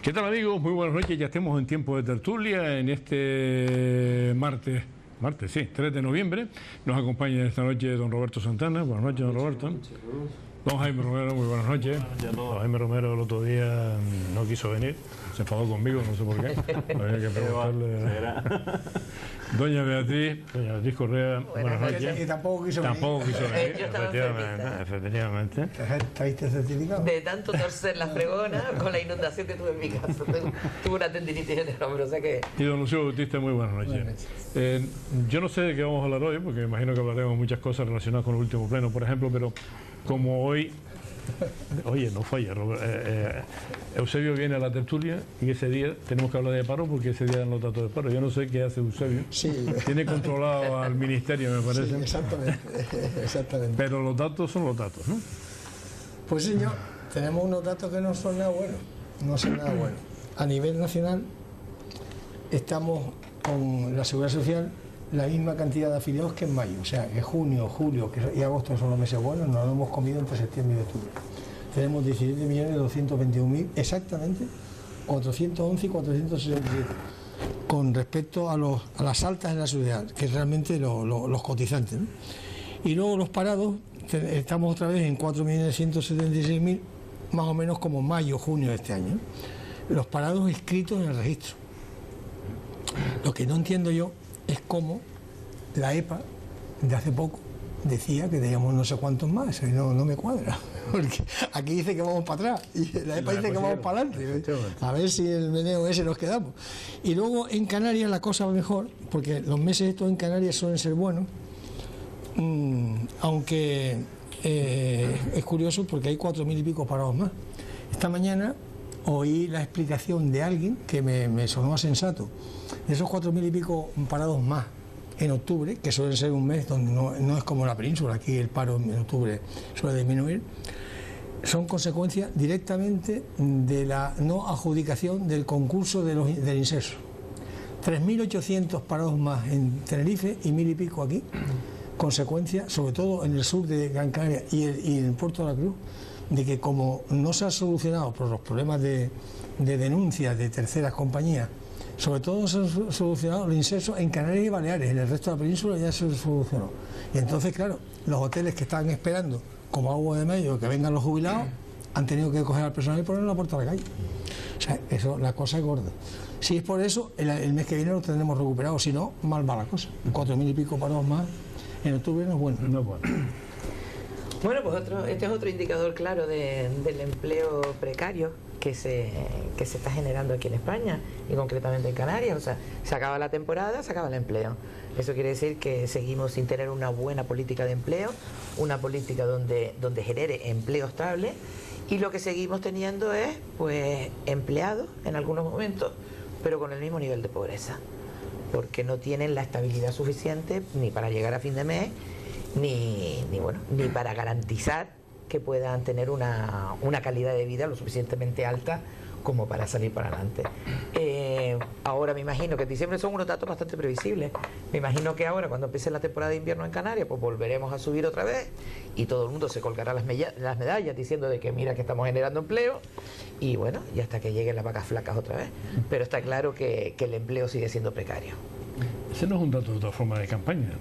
¿Qué tal, amigos? Muy buenas noches. Ya estamos en tiempo de tertulia en este martes, sí, 3 de noviembre. Nos acompaña esta noche don Roberto Santana. Buenas noches, don Roberto. Don Jaime Romero, muy buenas noches. Don Jaime Romero el otro día no quiso venir, se enfadó conmigo, no sé por qué. Había que preguntarle. Doña Beatriz Correa, buenas noches. Y tampoco quiso venir. Tampoco quiso venir, Yo estaba efectivamente. ¿Traíste certificado? De tanto torcer la fregona con la inundación que tuve en mi casa. Tuve una tendinitis en el hombro, o sea que... Y don Lucio Bautista, muy buenas noches. Yo no sé de qué vamos a hablar hoy, porque imagino que hablaremos muchas cosas relacionadas con el último pleno, por ejemplo, pero como hoy... Oye, no falla, Eusebio viene a la tertulia y ese día tenemos que hablar de paro porque ese día dan los datos de paro. Yo no sé qué hace Eusebio. Sí. Tiene controlado al ministerio, me parece. Sí, exactamente. Pero los datos son los datos, ¿no? Pues señor, tenemos unos datos que no son nada buenos. No son nada buenos. A nivel nacional estamos con la Seguridad Social la misma cantidad de afiliados que en mayo, o sea, que junio, julio y agosto son los meses buenos, nos lo hemos comido entre septiembre y octubre. Tenemos 17.221.000, exactamente 411 y 467, con respecto a las altas en la sociedad, que es realmente los cotizantes, ¿no? Y luego los parados, estamos otra vez en 4.176.000, más o menos como mayo, junio de este año, ¿no? Los parados inscritos en el registro. Lo que no entiendo yo es como la EPA de hace poco decía que teníamos no sé cuántos más, y no me cuadra, porque aquí dice que vamos para atrás y la EPA dice que vamos para adelante, a ver si el meneo ese nos quedamos. Y luego en Canarias la cosa va mejor, porque los meses estos en Canarias suelen ser buenos, aunque es curioso porque hay 4.000 y pico parados más. Esta mañana oí la explicación de alguien que me sonó a sensato. De esos 4.000 y pico parados más en octubre, que suele ser un mes donde no es como la península, aquí el paro en octubre suele disminuir, son consecuencia directamente de la no adjudicación del concurso del inserso. 3.800 parados más en Tenerife y 1.000 y pico aquí, consecuencia, sobre todo en el sur de Gran Canaria y en el puerto de la Cruz, de que como no se ha solucionado por los problemas de denuncias de terceras compañías, sobre todo se ha solucionado el inserso en Canarias y Baleares, en el resto de la península ya se solucionó. Y entonces, claro, los hoteles que estaban esperando, como agua de medio, que vengan los jubilados, han tenido que coger al personal y ponerlo en la puerta de la calle. O sea, eso, la cosa es gorda. Si es por eso, el mes que viene lo tendremos recuperado, si no, mal va la cosa. 4.000 y pico parados más en octubre no es bueno. No es bueno. Bueno, pues este es otro indicador claro del empleo precario que se está generando aquí en España y concretamente en Canarias. O sea, se acaba la temporada, se acaba el empleo. Eso quiere decir que seguimos sin tener una buena política de empleo, una política donde genere empleo estable, y lo que seguimos teniendo es pues empleados en algunos momentos, pero con el mismo nivel de pobreza, porque no tienen la estabilidad suficiente ni para llegar a fin de mes, ni para garantizar que puedan tener una calidad de vida lo suficientemente alta como para salir para adelante. Ahora me imagino que en diciembre son unos datos bastante previsibles. Me imagino que ahora, cuando empiece la temporada de invierno en Canarias, pues volveremos a subir otra vez y todo el mundo se colgará las medallas diciendo de que mira que estamos generando empleo, y bueno, y hasta que lleguen las vacas flacas otra vez. Pero está claro que el empleo sigue siendo precario. Ese no es un dato de otra forma de campaña.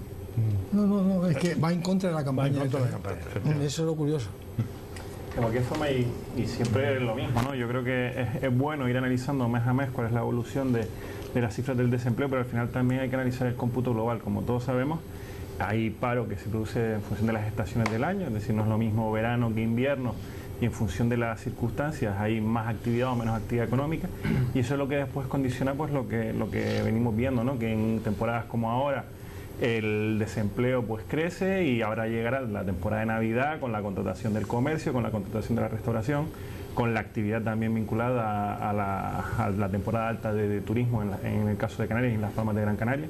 No, es que va en contra de la campaña. Va en contra de la campaña, Eso es lo curioso. De cualquier forma, y siempre es lo mismo, ¿no? Yo creo que es bueno ir analizando mes a mes cuál es la evolución de las cifras del desempleo, pero al final también hay que analizar el cómputo global. Como todos sabemos, hay paro que se produce en función de las estaciones del año, es decir, no es lo mismo verano que invierno, y en función de las circunstancias hay más actividad o menos actividad económica, y eso es lo que después condiciona pues lo que venimos viendo, ¿no? Que en temporadas como ahora el desempleo pues crece, y ahora llegará la temporada de Navidad con la contratación del comercio, con la contratación de la restauración, con la actividad también vinculada a la temporada alta de turismo en el caso de Canarias y en las Palmas de Gran Canaria,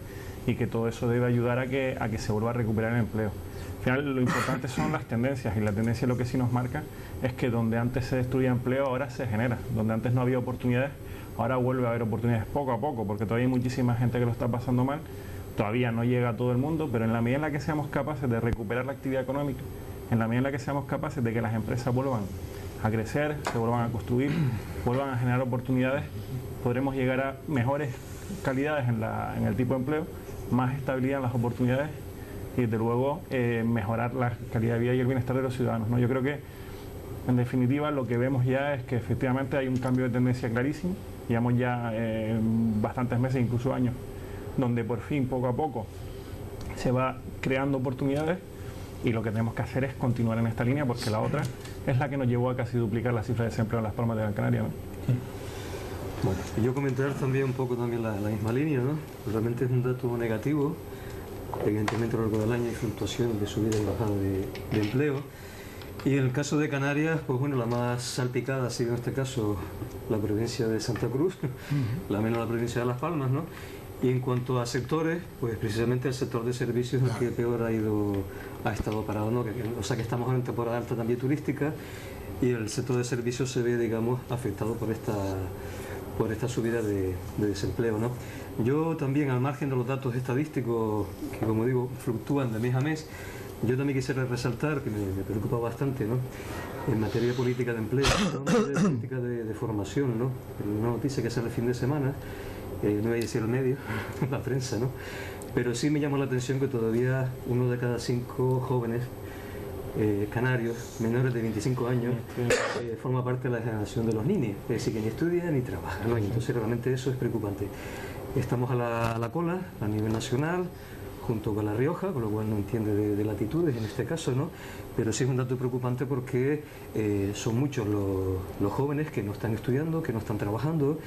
y que todo eso debe ayudar a que se vuelva a recuperar el empleo. Al final lo importante son las tendencias, y la tendencia lo que sí nos marca es que donde antes se destruía empleo ahora se genera, donde antes no había oportunidades ahora vuelve a haber oportunidades poco a poco, porque todavía hay muchísima gente que lo está pasando mal. Todavía no llega a todo el mundo, pero en la medida en la que seamos capaces de recuperar la actividad económica, en la medida en la que seamos capaces de que las empresas vuelvan a crecer, se vuelvan a construir, vuelvan a generar oportunidades, podremos llegar a mejores calidades en el tipo de empleo, más estabilidad en las oportunidades y desde luego mejorar la calidad de vida y el bienestar de los ciudadanos, ¿no? Yo creo que en definitiva lo que vemos ya es que efectivamente hay un cambio de tendencia clarísimo. Llevamos ya bastantes meses, incluso años, donde por fin, poco a poco, se va creando oportunidades y lo que tenemos que hacer es continuar en esta línea porque la otra es la que nos llevó a casi duplicar la cifra de desempleo en Las Palmas de Gran Canaria, ¿no? Bueno, y yo comentar también un poco también la misma línea, ¿no? Realmente es un dato negativo. Evidentemente a lo largo del año hay fluctuaciones de subida y bajada de empleo. Y en el caso de Canarias, pues bueno, la más salpicada ha sido en este caso la provincia de Santa Cruz, la menos la provincia de Las Palmas, ¿no? Y en cuanto a sectores, pues precisamente el sector de servicios es el que peor ha estado parado, ¿no? O sea que estamos en temporada alta también turística y el sector de servicios se ve, digamos, afectado por esta subida de desempleo, ¿no? Yo también, al margen de los datos estadísticos que, como digo, fluctúan de mes a mes, yo también quisiera resaltar, que me preocupa bastante, ¿no?, en materia de política de empleo, ¿no?, de política de formación, ¿no? Una noticia que sale el fin de semana, no voy a decir el medio, la prensa, ¿no? Pero sí me llama la atención que todavía 1 de cada 5 jóvenes canarios menores de 25 años forma parte de la generación de los ninis, es decir, que ni estudian ni trabajan, ¿no? Y entonces realmente eso es preocupante. Estamos a la cola a nivel nacional, junto con La Rioja, con lo cual no entiende de latitudes en este caso, ¿no? Pero sí es un dato preocupante porque son muchos los jóvenes que no están estudiando, que no están trabajando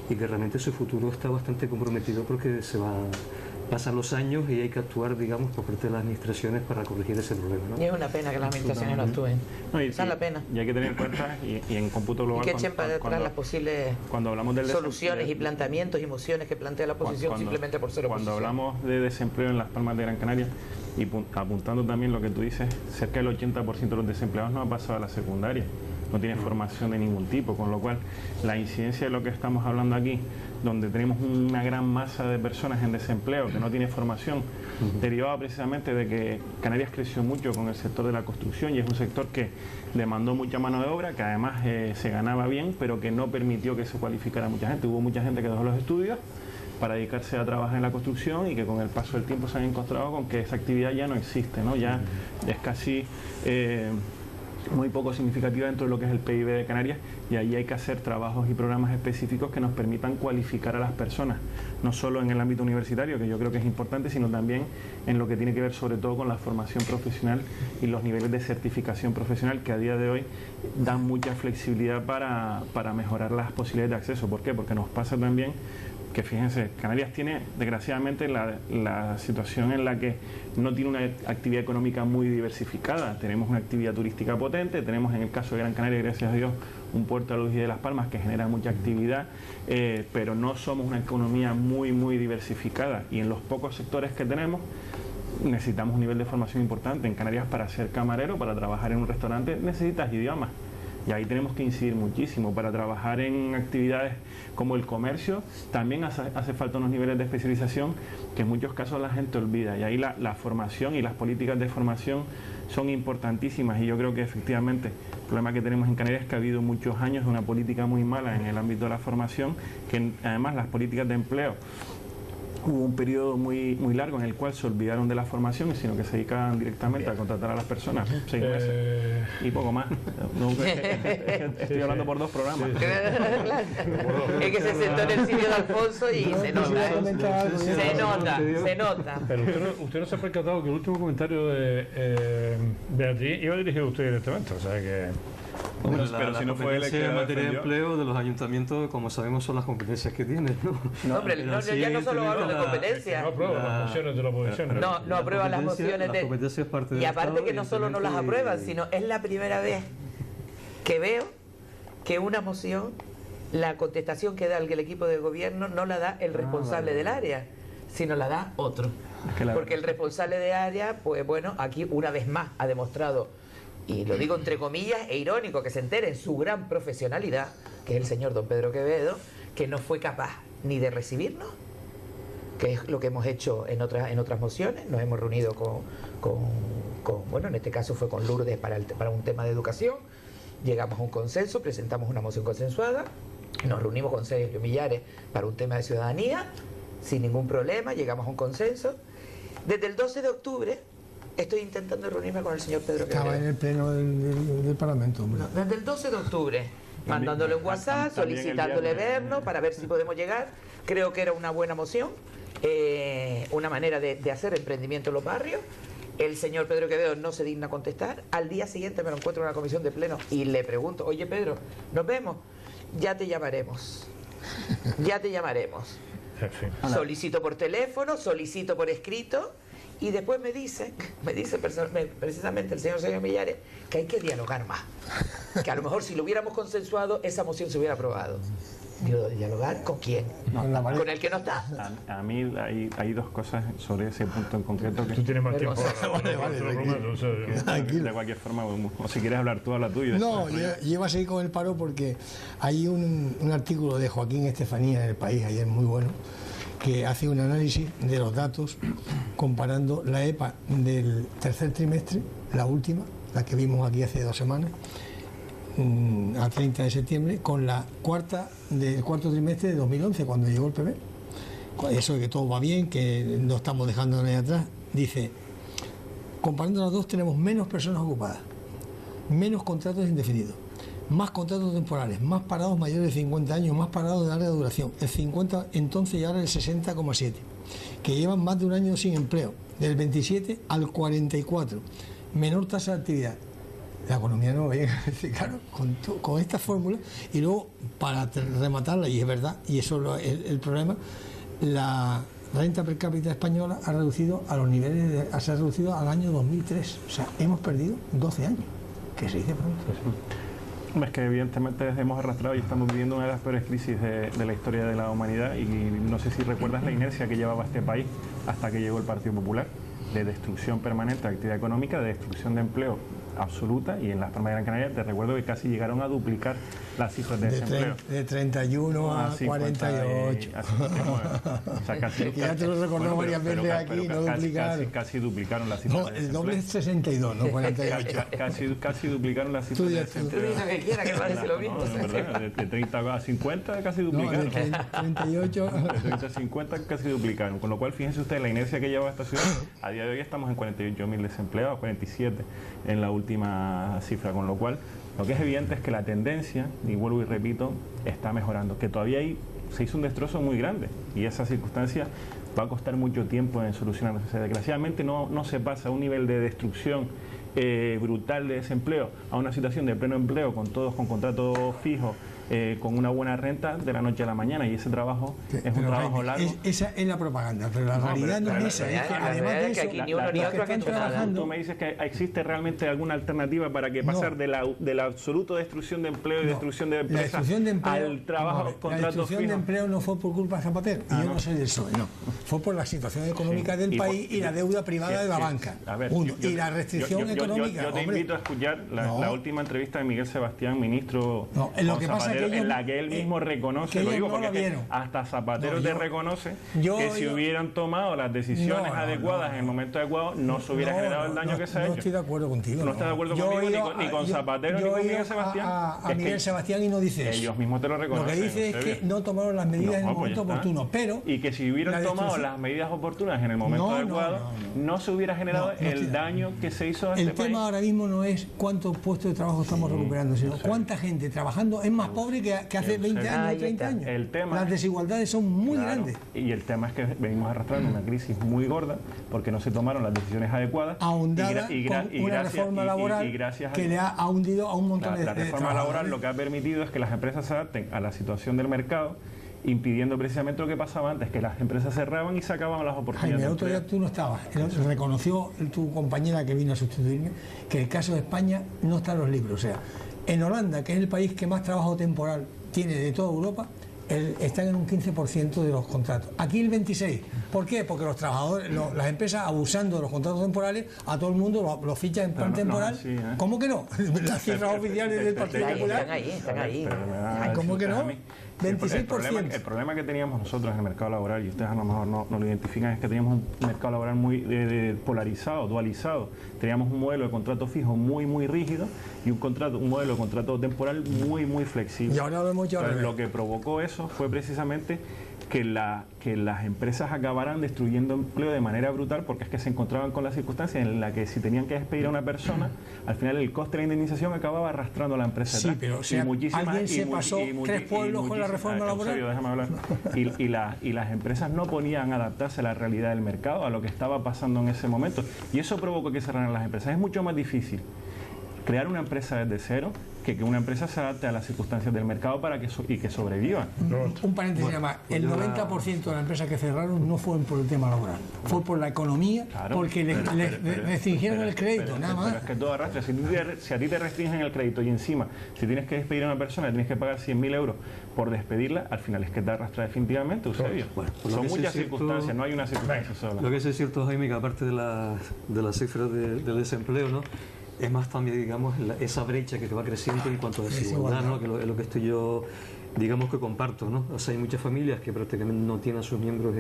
y que realmente su futuro está bastante comprometido porque pasan los años y hay que actuar, digamos, por parte de las administraciones para corregir ese problema, ¿no? Y es una pena que las administraciones no actúen. No, Esa es la pena. Y hay que tener en cuenta, y en cómputo global... Y que echen para atrás las posibles cuando hablamos del soluciones y planteamientos y mociones que plantea la oposición simplemente por ser oposición. Cuando hablamos de desempleo en Las Palmas de Gran Canaria, y apuntando también lo que tú dices, cerca del 80% de los desempleados no ha pasado a la secundaria, no tiene formación de ningún tipo, con lo cual la incidencia de lo que estamos hablando aquí, donde tenemos una gran masa de personas en desempleo que no tiene formación, derivaba precisamente de que Canarias creció mucho con el sector de la construcción y es un sector que demandó mucha mano de obra, que además se ganaba bien, pero que no permitió que se cualificara mucha gente. Hubo mucha gente que dejó los estudios para dedicarse a trabajar en la construcción y que con el paso del tiempo se han encontrado con que esa actividad ya no existe, ¿no? Ya es casi muy poco significativa dentro de lo que es el PIB de Canarias y ahí hay que hacer trabajos y programas específicos que nos permitan cualificar a las personas, no solo en el ámbito universitario, que yo creo que es importante, sino también en lo que tiene que ver sobre todo con la formación profesional y los niveles de certificación profesional que a día de hoy dan mucha flexibilidad para mejorar las posibilidades de acceso. ¿Por qué? Porque nos pasa también que, fíjense, Canarias tiene desgraciadamente la situación en la que no tiene una actividad económica muy diversificada. Tenemos una actividad turística potente, tenemos en el caso de Gran Canaria, gracias a Dios, un puerto de Luz y de Las Palmas que genera mucha actividad, pero no somos una economía muy diversificada y en los pocos sectores que tenemos necesitamos un nivel de formación importante. En Canarias, para ser camarero, para trabajar en un restaurante, necesitas idiomas. Y ahí tenemos que incidir muchísimo. Para trabajar en actividades como el comercio también hace falta unos niveles de especialización que en muchos casos la gente olvida. Y ahí la formación y las políticas de formación son importantísimas. Y yo creo que efectivamente el problema que tenemos en Canarias es que ha habido muchos años de una política muy mala en el ámbito de la formación, que además las políticas de empleo, hubo un periodo muy largo en el cual se olvidaron de la formación, sino que se dedicaban directamente a contratar a las personas, 6 meses y poco más. No, estoy hablando por 2 programas. Claro. Es que se sentó en el sitio de Alfonso y se nota. Pero usted no se ha percatado que el último comentario de Beatriz iba dirigido a usted directamente, o sea que... Hombre, pero si no fue él el que en materia de defendió. empleo de los ayuntamientos, como sabemos, son las competencias que tienen, ¿no? Hombre, ya no solo hablo de competencia. No aprueba las mociones de la oposición. No aprueba las mociones de... Y aparte que no solo no las aprueban, sino es la primera vez que veo que una moción, la contestación que da el equipo de gobierno no la da el responsable del área, sino la da otro. Porque el responsable de área, pues bueno, aquí una vez más ha demostrado, y lo digo entre comillas e irónico, que se entere en su gran profesionalidad, que es el señor don Pedro Quevedo, que no fue capaz ni de recibirnos, que es lo que hemos hecho en otras mociones. Nos hemos reunido con bueno, en este caso fue con Lourdes para un tema de educación, llegamos a un consenso, presentamos una moción consensuada, nos reunimos con Sergio Millares para un tema de ciudadanía, sin ningún problema, llegamos a un consenso. Desde el 12 de octubre estoy intentando reunirme con el señor Pedro Quevedo. Estaba en el pleno del Parlamento, hombre. No, desde el 12 de octubre, mandándole un WhatsApp, solicitándole vernos para ver si podemos llegar. Creo que era una buena moción, una manera de hacer emprendimiento en los barrios. El señor Pedro Quevedo no se digna contestar. Al día siguiente me lo encuentro en una comisión de pleno y le pregunto, oye Pedro, ¿nos vemos? Ya te llamaremos. Ya te llamaremos. Solicito por teléfono, solicito por escrito y después me dice precisamente el señor Sergio Millares que hay que dialogar más. Que a lo mejor si lo hubiéramos consensuado esa moción se hubiera aprobado. Digo, ¿dialogar con quién? Con el que no está. A mí hay dos cosas sobre ese punto en concreto que... Tú tienes más tiempo. De cualquier forma, o si quieres hablar tú, habla tú. No, yo iba a seguir con el paro porque hay un artículo de Joaquín Estefanía en El País, ayer muy bueno, que hace un análisis de los datos comparando la EPA del tercer trimestre, la última, la que vimos aquí hace 2 semanas, a 30 de septiembre, con la del cuarto trimestre de 2011, cuando llegó el PP. Eso de que todo va bien, que no estamos dejando nadie atrás. Dice, comparando las dos, tenemos menos personas ocupadas, menos contratos indefinidos, más contratos temporales, más parados mayores de 50 años, más parados de larga duración, el 50 entonces y ahora el 60,7, que llevan más de un año sin empleo, del 27 al 44, menor tasa de actividad. La economía no va bien, claro, con esta fórmula. Y luego, para rematarla, y es verdad, y eso es el problema, la renta per cápita española ha reducido a los niveles, se ha reducido al año 2003. O sea, hemos perdido 12 años, que se dice pronto. Es que evidentemente hemos arrastrado y estamos viviendo una de las peores crisis de la historia de la humanidad, y no sé si recuerdas la inercia que llevaba este país hasta que llegó el Partido Popular, de destrucción permanente de actividad económica, de destrucción de empleo absoluta, y en las Palmas de Gran Canaria te recuerdo que casi llegaron a duplicar las cifras de desempleo. De 31 a 48. O sea, casi, ya te lo recordamos varias veces aquí, no duplicaron. Casi duplicaron las cifras. No, el doble es 62, no 48. Casi duplicaron las cifras de desempleo. Tú dices que quiera, que parece lo mismo. De 30 a 50 casi duplicaron. No, de 38. De 30 a 50 casi duplicaron. Con lo cual, fíjense ustedes la inercia que lleva esta ciudad. A día de hoy estamos en 48.000 desempleados, 47 en la última cifra, con lo cual lo que es evidente es que la tendencia, y vuelvo y repito, está mejorando, que todavía se hizo un destrozo muy grande y esa circunstancia va a costar mucho tiempo en solucionarse. Desgraciadamente no se pasa a un nivel de destrucción brutal de desempleo a una situación de pleno empleo con todos con contratos fijos, con una buena renta de la noche a la mañana, y ese trabajo es un trabajo largo. Esa es la propaganda, pero la realidad no es esa. Es que además de eso, aquí ni uno ni otro han hecho nada. Tú me dices que existe realmente alguna alternativa para que pasar de la absoluta destrucción de empleo y destrucción de empresas al trabajo contrato fijo. La destrucción de empleo no fue por culpa de Zapatero, y yo no soy del PSOE, no. Fue por la situación económica del país y la deuda privada de la banca. Y la restricción económica. Yo te invito a escuchar la última entrevista de Miguel Sebastián, ministro con Zapatero, en la que él mismo reconoce, lo digo porque hasta Zapatero te reconoce que si hubieran tomado las decisiones adecuadas en el momento adecuado no se hubiera generado el daño que se ha hecho. No estoy de acuerdo contigo. No estás de acuerdo conmigo ni con Zapatero ni con Miguel Sebastián. A Miguel Sebastián y no dice eso. Ellos mismos te lo reconocen. Lo que dice es que no tomaron las medidas en el momento oportuno, pero... Y que si hubieran tomado las medidas oportunas en el momento adecuado, no se hubiera generado el daño que se hizo a este país. El tema ahora mismo no es cuántos puestos de trabajo estamos recuperando, sino cuánta gente trabajando es más pobre que hace 20 años, 30 años. Las desigualdades son muy grandes. Y el tema es que venimos arrastrando una crisis muy gorda porque no se tomaron las decisiones adecuadas. Ahondada con una reforma laboral que le ha hundido a un montón de trabajadores. La reforma laboral lo que ha permitido es que las empresas se adapten a la situación del mercado, impidiendo precisamente lo que pasaba antes, que las empresas cerraban y sacaban las oportunidades. Jaime, el otro día tú no estabas. Reconoció tu compañera que vino a sustituirme que el caso de España no está en los libros. O sea, en Holanda, que es el país que más trabajo temporal tiene de toda Europa, están en un 15% de los contratos. Aquí el 26%. ¿Por qué? Porque los trabajadores, las empresas, abusando de los contratos temporales, a todo el mundo lo fichan en plan temporal. Sí, ¿Cómo que no? Las cifras oficiales del Partido Popular. Están ahí. ¿Cómo que no? 26%. El problema que teníamos nosotros en el mercado laboral, y ustedes a lo mejor no lo identifican, es que teníamos un mercado laboral muy polarizado, dualizado. Teníamos un modelo de contrato fijo muy rígido y un modelo de contrato temporal muy flexible. Y ahora lo hemos llevado. Entonces, lo que provocó eso fue precisamente que las empresas acabaran destruyendo empleo de manera brutal, porque es que se encontraban con la circunstancia en la que si tenían que despedir a una persona, al final el coste de la indemnización acababa arrastrando a la empresa. Sí, pero o sea, alguien se pasó 3 pueblos con la reforma laboral. Serio, déjame hablar. Y las empresas no podían adaptarse a la realidad del mercado, a lo que estaba pasando en ese momento. Y eso provocó que cerraran las empresas. Es mucho más difícil crear una empresa desde cero que una empresa se adapte a las circunstancias del mercado para que sobreviva. Un paréntesis nada más. El 90% de las empresas que cerraron no fue por el tema laboral, fue por la economía, claro, porque le restringieron el crédito, nada más. Pero es que todo arrastra. Si a ti te restringen el crédito y encima, si tienes que despedir a una persona, tienes que pagar 100.000 euros por despedirla, al final es que te arrastra definitivamente, Eusebio. Bueno, son muchas circunstancias, no hay una circunstancia sola. Lo que es cierto, Jaime, que aparte de las cifras del desempleo, ¿no?, es más también, digamos, esa brecha que te va creciendo en cuanto a desigualdad, ¿no?, que es lo que estoy yo, digamos, que comparto, ¿no? O sea, hay muchas familias que prácticamente no tienen a sus miembros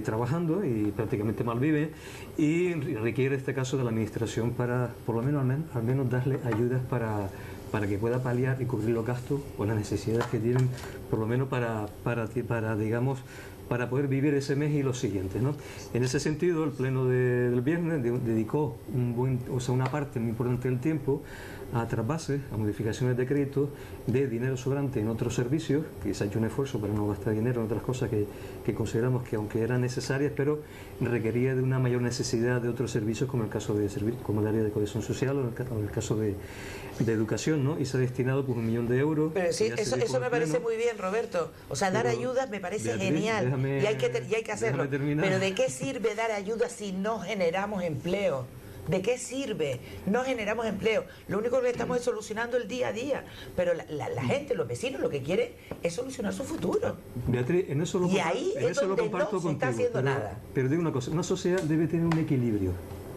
trabajando y prácticamente malviven, y requiere este caso de la administración para, por lo menos, al menos darle ayudas para que pueda paliar y cubrir los gastos o las necesidades que tienen, por lo menos para digamos, para poder vivir ese mes y los siguientes, ¿no? En ese sentido, el pleno del viernes dedicó una parte muy importante del tiempo a trasvases, a modificaciones de crédito de dinero sobrante en otros servicios, que se ha hecho un esfuerzo para no gastar dinero en otras cosas que consideramos que aunque eran necesarias, pero requería de una mayor necesidad de otros servicios, como el caso como el área de cohesión social o el caso de educación, ¿no? Y se ha destinado pues 1 millón de euros. Pero sí, eso me parece muy bien, Roberto. O sea, dar ayudas me parece genial y hay que hacerlo. Pero ¿de qué sirve dar ayudas si no generamos empleo? ¿De qué sirve? No generamos empleo. Lo único que estamos es solucionando el día a día. Pero la gente, los vecinos, lo que quieren es solucionar su futuro. Beatriz, en eso lo comparto no se está haciendo nada. Pero digo una cosa, una sociedad debe tener un equilibrio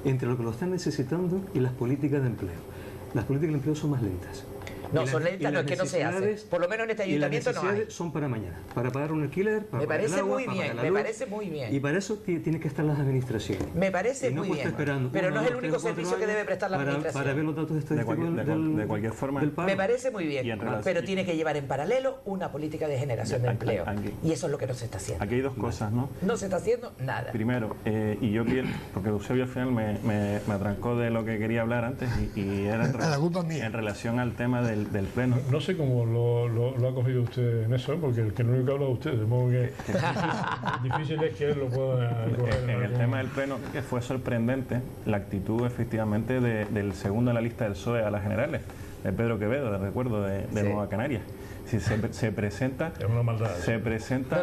entre lo que lo están necesitando y las políticas de empleo. Las políticas de empleo son más lentas. No, son lentas, no es que no se hace. Por lo menos en este ayuntamiento no hay. Son para mañana, para pagar un alquiler, para pagar el agua, me parece muy bien. Y para eso tienen que estar las administraciones. Me parece muy bien. Pero no es el único servicio que debe prestar la administración. Para ver los datos estadísticos de cualquier forma. Me parece muy bien, pero tiene que llevar en paralelo una política de generación de empleo. Y eso es lo que no se está haciendo. Aquí hay dos cosas, ¿no? No se está haciendo nada. Primero, y yo quiero, porque Eusebio al final me atrancó de lo que quería hablar antes y era en relación al tema del pleno. No sé cómo lo ha cogido usted en eso, porque el que no único habla de usted, de modo que difícil es que él lo pueda coger. En el tema del pleno, que fue sorprendente la actitud efectivamente del segundo en la lista del PSOE a las generales, de Pedro Quevedo, de recuerdo, de Nueva Canarias. Si se presenta... Es una maldad.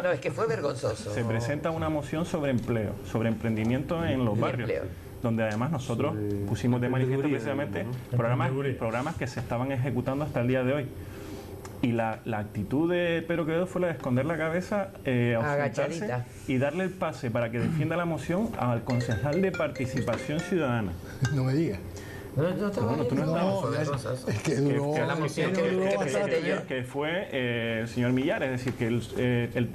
No, es que fue vergonzoso. Se presenta una moción sobre empleo, sobre emprendimiento en los barrios. Donde además nosotros pusimos de manifiesto precisamente programas que se estaban ejecutando hasta el día de hoy. Y la actitud de Pedro Quevedo fue la de esconder la cabeza, ausentarse y darle el pase para que defienda la moción al concejal de Participación Ciudadana. No me digas. Que fue el señor Millares, es decir, que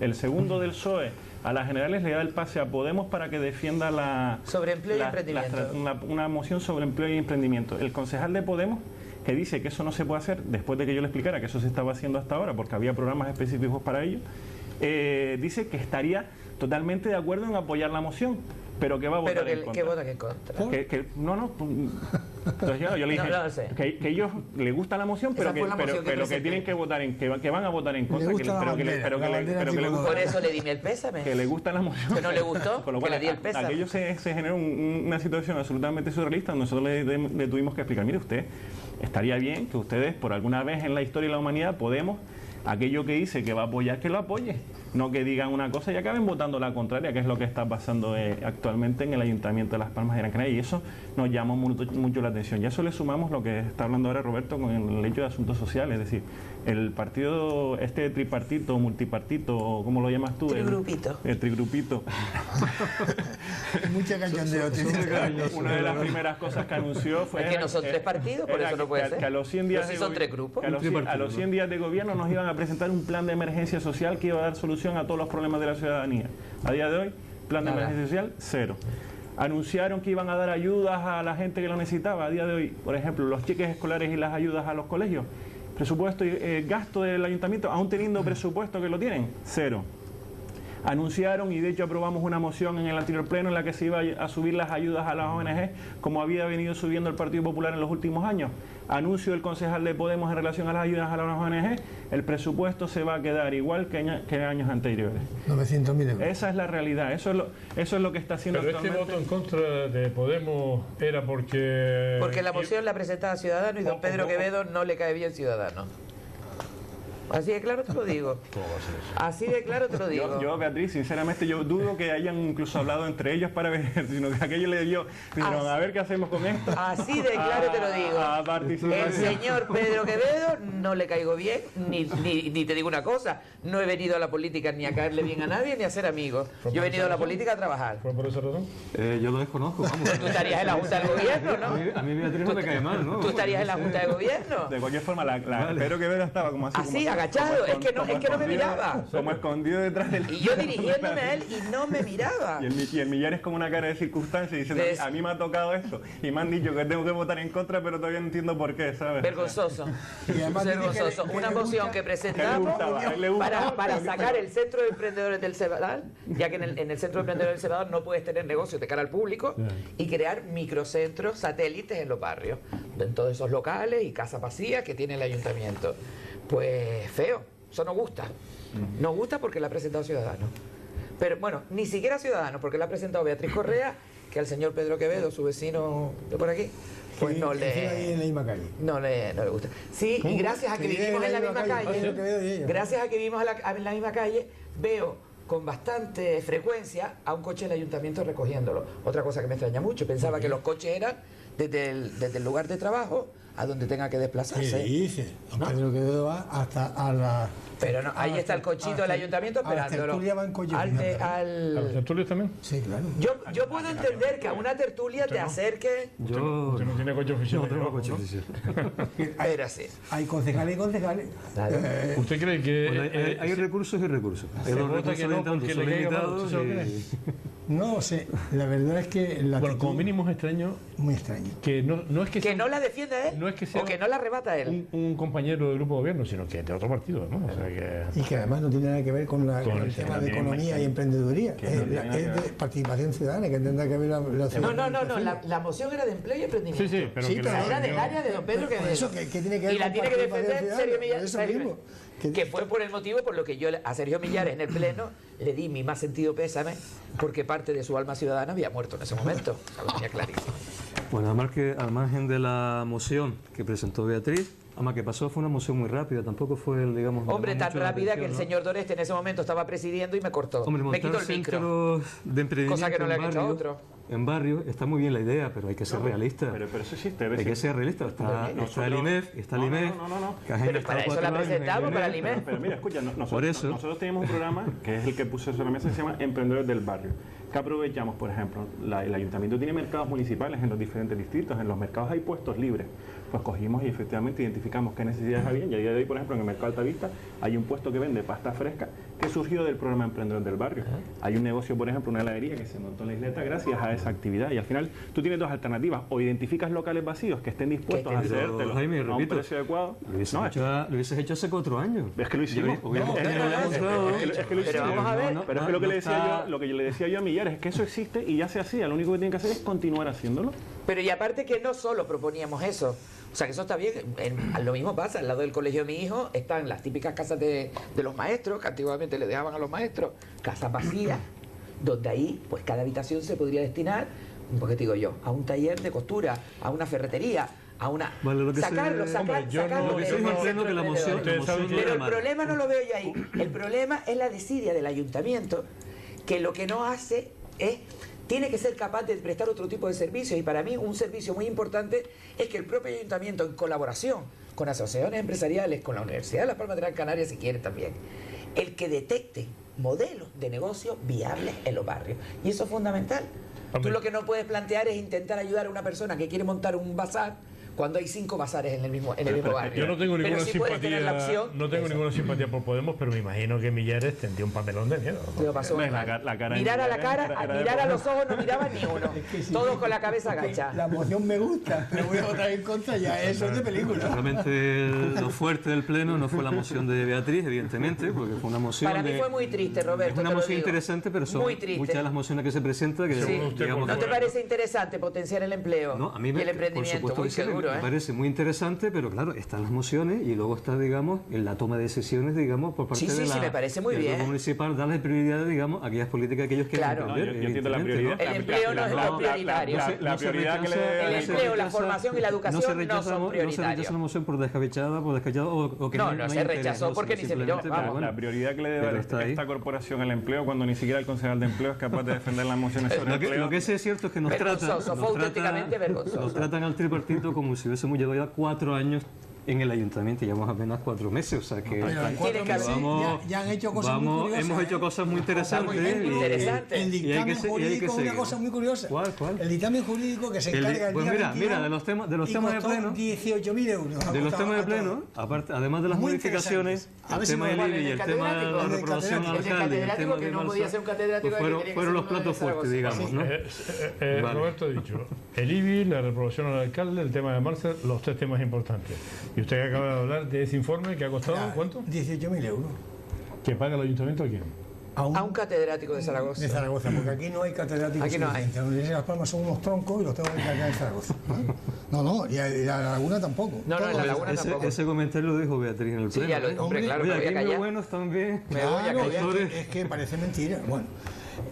el segundo del PSOE a las generales le da el pase a Podemos para que defienda sobre empleo y emprendimiento. Una moción sobre empleo y emprendimiento. El concejal de Podemos, que dice que eso no se puede hacer, después de que yo le explicara que eso se estaba haciendo hasta ahora, porque había programas específicos para ello, dice que estaría totalmente de acuerdo en apoyar la moción, pero que va a votar en contra. ¿Qué vota en contra? No. Entonces yo le dije que ellos les gusta la moción, pero que tienen que votar que van a votar en contra, por eso le di el pésame. Que le gusta la moción. Que no le gustó, con lo cual, que le di el pésame. Aquello se generó una situación absolutamente surrealista. Nosotros le tuvimos que explicar, mire usted, estaría bien que ustedes por alguna vez en la historia de la humanidad Podemos, aquello que dice que va a apoyar, que lo apoye, no que digan una cosa y acaben votando la contraria, que es lo que está pasando actualmente en el Ayuntamiento de Las Palmas de Gran Canaria, y eso nos llamó mucho la atención. Y a eso le sumamos lo que está hablando ahora Roberto con el hecho de asuntos sociales, es decir, el partido este tripartito, multipartito, o ¿cómo lo llamas tú? Trigrupito. El trigrupito. Mucha cachondeo. Una de las primeras cosas que anunció fue... Es que no son tres partidos, por eso no puede ser. Que a los 100 días Pero sí son tres grupos. a los 100 días de gobierno nos iban a presentar un plan de emergencia social que iba a dar solución a todos los problemas de la ciudadanía. A día de hoy, plan de emergencia social, cero. Anunciaron que iban a dar ayudas a la gente que lo necesitaba. A día de hoy, por ejemplo, los cheques escolares y las ayudas a los colegios. Presupuesto y gasto del ayuntamiento, aún teniendo presupuesto que lo tienen, cero. Anunciaron, y de hecho aprobamos una moción en el anterior pleno en la que se iba a subir las ayudas a las ONG, como había venido subiendo el Partido Popular en los últimos años. Anuncio del concejal de Podemos en relación a las ayudas a las ONG, el presupuesto se va a quedar igual que años anteriores. 900.000 euros. Esa es la realidad, eso es lo que está haciendo Pero este actualmente. voto en contra de Podemos era porque... Porque la moción la presentaba Ciudadanos y don Pedro Quevedo no le cae bien Ciudadanos. Así de claro te lo digo. Así de claro te lo digo. Yo, Beatriz, sinceramente, yo dudo que hayan incluso hablado entre ellos para ver, sino que aquello le dio, dijeron, a ver qué hacemos con esto. Así de claro te lo digo. A participar. El señor Pedro Quevedo no le caigo bien, ni te digo una cosa, no he venido a la política ni a caerle bien a nadie ni a ser amigo. Yo he venido a la política a trabajar. ¿Fue por esa razón? Yo lo desconozco, vamos. Tú estarías en la Junta de Gobierno, ¿no? A mí Beatriz no me cae mal, ¿no? Tú estarías en la Junta de Gobierno. De cualquier forma, Pedro Quevedo estaba como así. Así, como, agachado, es que no me escondido, miraba. Como escondido detrás del... Y yo dirigiéndome a él y no me miraba. Y el Millares con una cara de circunstancia diciendo, a mí me ha tocado esto. Y me han dicho que tengo que votar en contra, pero todavía no entiendo por qué, ¿sabes? Vergonzoso. Y además Vergonzoso. Una moción que presentamos para sacar el Centro de Emprendedores del Cebadal, ya que en el Centro de Emprendedores del Cebadal no puedes tener negocios de cara al público, y crear microcentros satélites en los barrios, en todos esos locales y casas vacías que tiene el ayuntamiento. Pues feo, eso no gusta. No gusta porque la ha presentado Ciudadanos. Pero bueno, ni siquiera Ciudadanos, porque la ha presentado Beatriz Correa, que al señor Pedro Quevedo, su vecino de por aquí, pues no le... en la misma calle. No le gusta. Sí, y gracias a que vivimos en la misma calle, gracias a que vivimos en la misma calle, veo con bastante frecuencia a un coche del ayuntamiento recogiéndolo. Otra cosa que me extraña mucho, pensaba que los coches eran desde el lugar de trabajo a donde tenga que desplazarse. ¿Qué dice? Don Pedro Quevedo va hasta a la... Pero no, ahí está el cochito del ayuntamiento esperándolo. A la tertulia van coches. ¿A los tertulios también? Sí, claro. Yo puedo entender que a una tertulia te acerque... Usted no tiene coche oficial. No tengo coche oficial. Pero sí. Hay concejales y concejales. Claro. ¿Usted cree que...? Bueno, hay recursos y recursos. Hay los vota recursos que no, porque son le caiga mal, limitados. ¿usted sabe No sé, la verdad es que... La Bueno, actitud como mínimo es extraño muy extraño. que no es que Que sea no la defienda él, no es que sea o que no la arrebata él. un compañero del grupo de gobierno, sino que de otro partido, ¿no? O sea que... Y que además no tiene nada que ver con el tema de economía y emprendeduría. Es de participación ciudadana, que tendrá que ver la No, la moción era de empleo y emprendimiento. Sí, pero Sí, que pero la- era del área de don Pedro Quevedo. Eso, ¿qué tiene que ver Y la con tiene que participación defender ciudadana? Sergio Millares. Eso mismo. Que fue por el motivo por lo que yo a Sergio Millares en el pleno le di mi más sentido pésame, porque parte de su alma ciudadana había muerto en ese momento. O sea, lo tenía clarísimo. Bueno, además que al margen de la moción que presentó Beatriz, además que pasó fue una moción muy rápida, tampoco fue, digamos... Hombre, llamó tan mucho la rápida que el atención, ¿no? señor Doreste en ese momento estaba presidiendo y me cortó. Hombre, Me quitó montar el micro. centros de emprendimiento Cosa que no le en han hecho a barrios- otro. En barrio está muy bien la idea, pero hay que ser realista. Pero eso existe. Hay que ser realista. Está el INEF, está el INEF, que ha Pero estado para eso 4 la años en presentamos, para el INEF. INEF. Pero mira, escucha, Por eso. nosotros tenemos un programa que es el que puse sobre la mesa que se llama Emprendedores del Barrio. Que aprovechamos, por ejemplo, el ayuntamiento tiene mercados municipales en los diferentes distritos, en los mercados hay puestos libres. Pues cogimos y efectivamente identificamos qué necesidades había. Y a día de hoy, por ejemplo, en el mercado Altavista hay un puesto que vende pasta fresca que surgió del programa Emprendedores del Barrio. Hay un negocio, por ejemplo, una heladería que se montó en la isleta gracias a esa actividad. Y al final tú tienes dos alternativas. O identificas locales vacíos que estén dispuestos a Pero, hacértelo Jaime, a un repito, precio adecuado. Lo hubieses, No, lo hubieses hecho hace 4 años. es que lo hicimos. Obviamente Es que no lo hemos comprado. es que lo Pero hicimos. vamos a ver. Pero es que lo que le decía está- yo, lo que yo le decía yo a Millares es que eso existe y ya se hacía. Lo único que tienen que hacer es continuar haciéndolo. Pero y aparte que no solo proponíamos eso, o sea que eso está bien, lo mismo pasa, al lado del colegio de mi hijo están las típicas casas de los maestros, que antiguamente le dejaban a los maestros, casas vacías, donde ahí pues cada habitación se podría destinar, porque digo yo, a un taller de costura, a una ferretería, a una... Vale, lo que sacarlo, se- sacarlo Hombre, yo no- Lo que se dijo en pleno que la moción Ustedes saben no que- Pero era el mala. problema no lo veo yo ahí. El problema es la desidia del ayuntamiento, que lo que no hace es tiene que ser capaz de prestar otro tipo de servicios, y para mí un servicio muy importante es que el propio ayuntamiento, en colaboración con asociaciones empresariales, con la Universidad de Las Palmas de Gran Canaria si quiere también, el que detecte modelos de negocio viables en los barrios, y eso es fundamental. Tú lo que no puedes plantear es intentar ayudar a una persona que quiere montar un bazar cuando hay 5 bazares en el mismo barrio. Yo no tengo ninguna sí ninguna simpatía por Podemos, pero me imagino que Millares tendría un papelón de miedo. Lo pasó La cara mirar a la Millares, cara, mirar a los ojos no miraba ni uno. Sí, Todos con la cabeza agachada. La moción me gusta, pero voy a votar en contra ya, eso es de película. Realmente lo fuerte del pleno no fue la moción de Beatriz, evidentemente, porque fue una moción. Para mí fue muy triste, Roberto. Es una te lo moción digo. interesante, pero son Muy triste. muchas de las mociones que se presentan que Sí. digamos, ¿No te parece interesante potenciar el empleo No, a mí y el por emprendimiento? supuesto Muy que sí, seguro, me parece muy interesante, pero claro, están las mociones y luego está, digamos, en la toma de decisiones, digamos, por parte Sí, de sí, me parece muy del bien. gobierno municipal, darle prioridad, digamos, a aquellas políticas que ellos quieren Claro. emprender. Yo entiendo la prioridad. El empleo no es lo prioritario. La prioridad que le El empleo, la formación y la educación no son No se prioritarios. rechaza la moción por descabellada o que No hay se interés, rechazó ¿no? porque ni se miró, Simplemente, vamos. pero bueno, La prioridad que le debe pero dar está ahí. esta corporación al empleo cuando ni siquiera el concejal de empleo es capaz de defender las mociones sobre empleo. Lo que sí es cierto es que Vergonzoso, fue auténticamente vergonzoso. nos tratan al tripartito como si hubiésemos llevado ya 4 años en el ayuntamiento, llevamos apenas 4 meses, o sea que Pero en 4 que meses ya han hecho cosas muy curiosas. hemos hecho cosas muy interesantes. muy bien, y- interesante. El y hay que dictamen se- y hay que jurídico es una seguir. cosa muy curiosa. ¿Cuál? El dictamen jurídico que se El di- encarga el pues día mira, 22 mira, de los temas de costó pleno, 18.000 euros. de los Ha temas de costado a pleno, todos. aparte, además de las Muy modificaciones, interesantes. A el ver si tema me del vale IBI y el el tema de catedrático. la El reprobación al catedrático. El alcalde, el catedrático tema que de no podía ser un catedrático pues que fueron, tenía que fueron ser los uno platos de fuertes, Zaragoza. digamos, ¿no? Vale. Roberto ha dicho, el IBI, la reprobación al alcalde, el tema de Marcel, los 3 temas importantes. Y usted acaba de hablar de ese informe que ha costado, ¿cuánto? 18.000 euros. ¿Que paga el ayuntamiento a quién? A un catedrático de Zaragoza. De Zaragoza, porque aquí no hay catedráticos Aquí no hay. suficientes. La Universidad de Las Palmas son unos troncos y los tengo que cargar en Zaragoza. No, y la Laguna tampoco. No, en la Todos. Laguna tampoco. Ese comentario lo dijo Beatriz en el Sí, pleno. ya lo hombre, claro, Oye, me voy a aquí muy callar. buenos también. Me voy a Claro, callar. es que parece mentira. Bueno,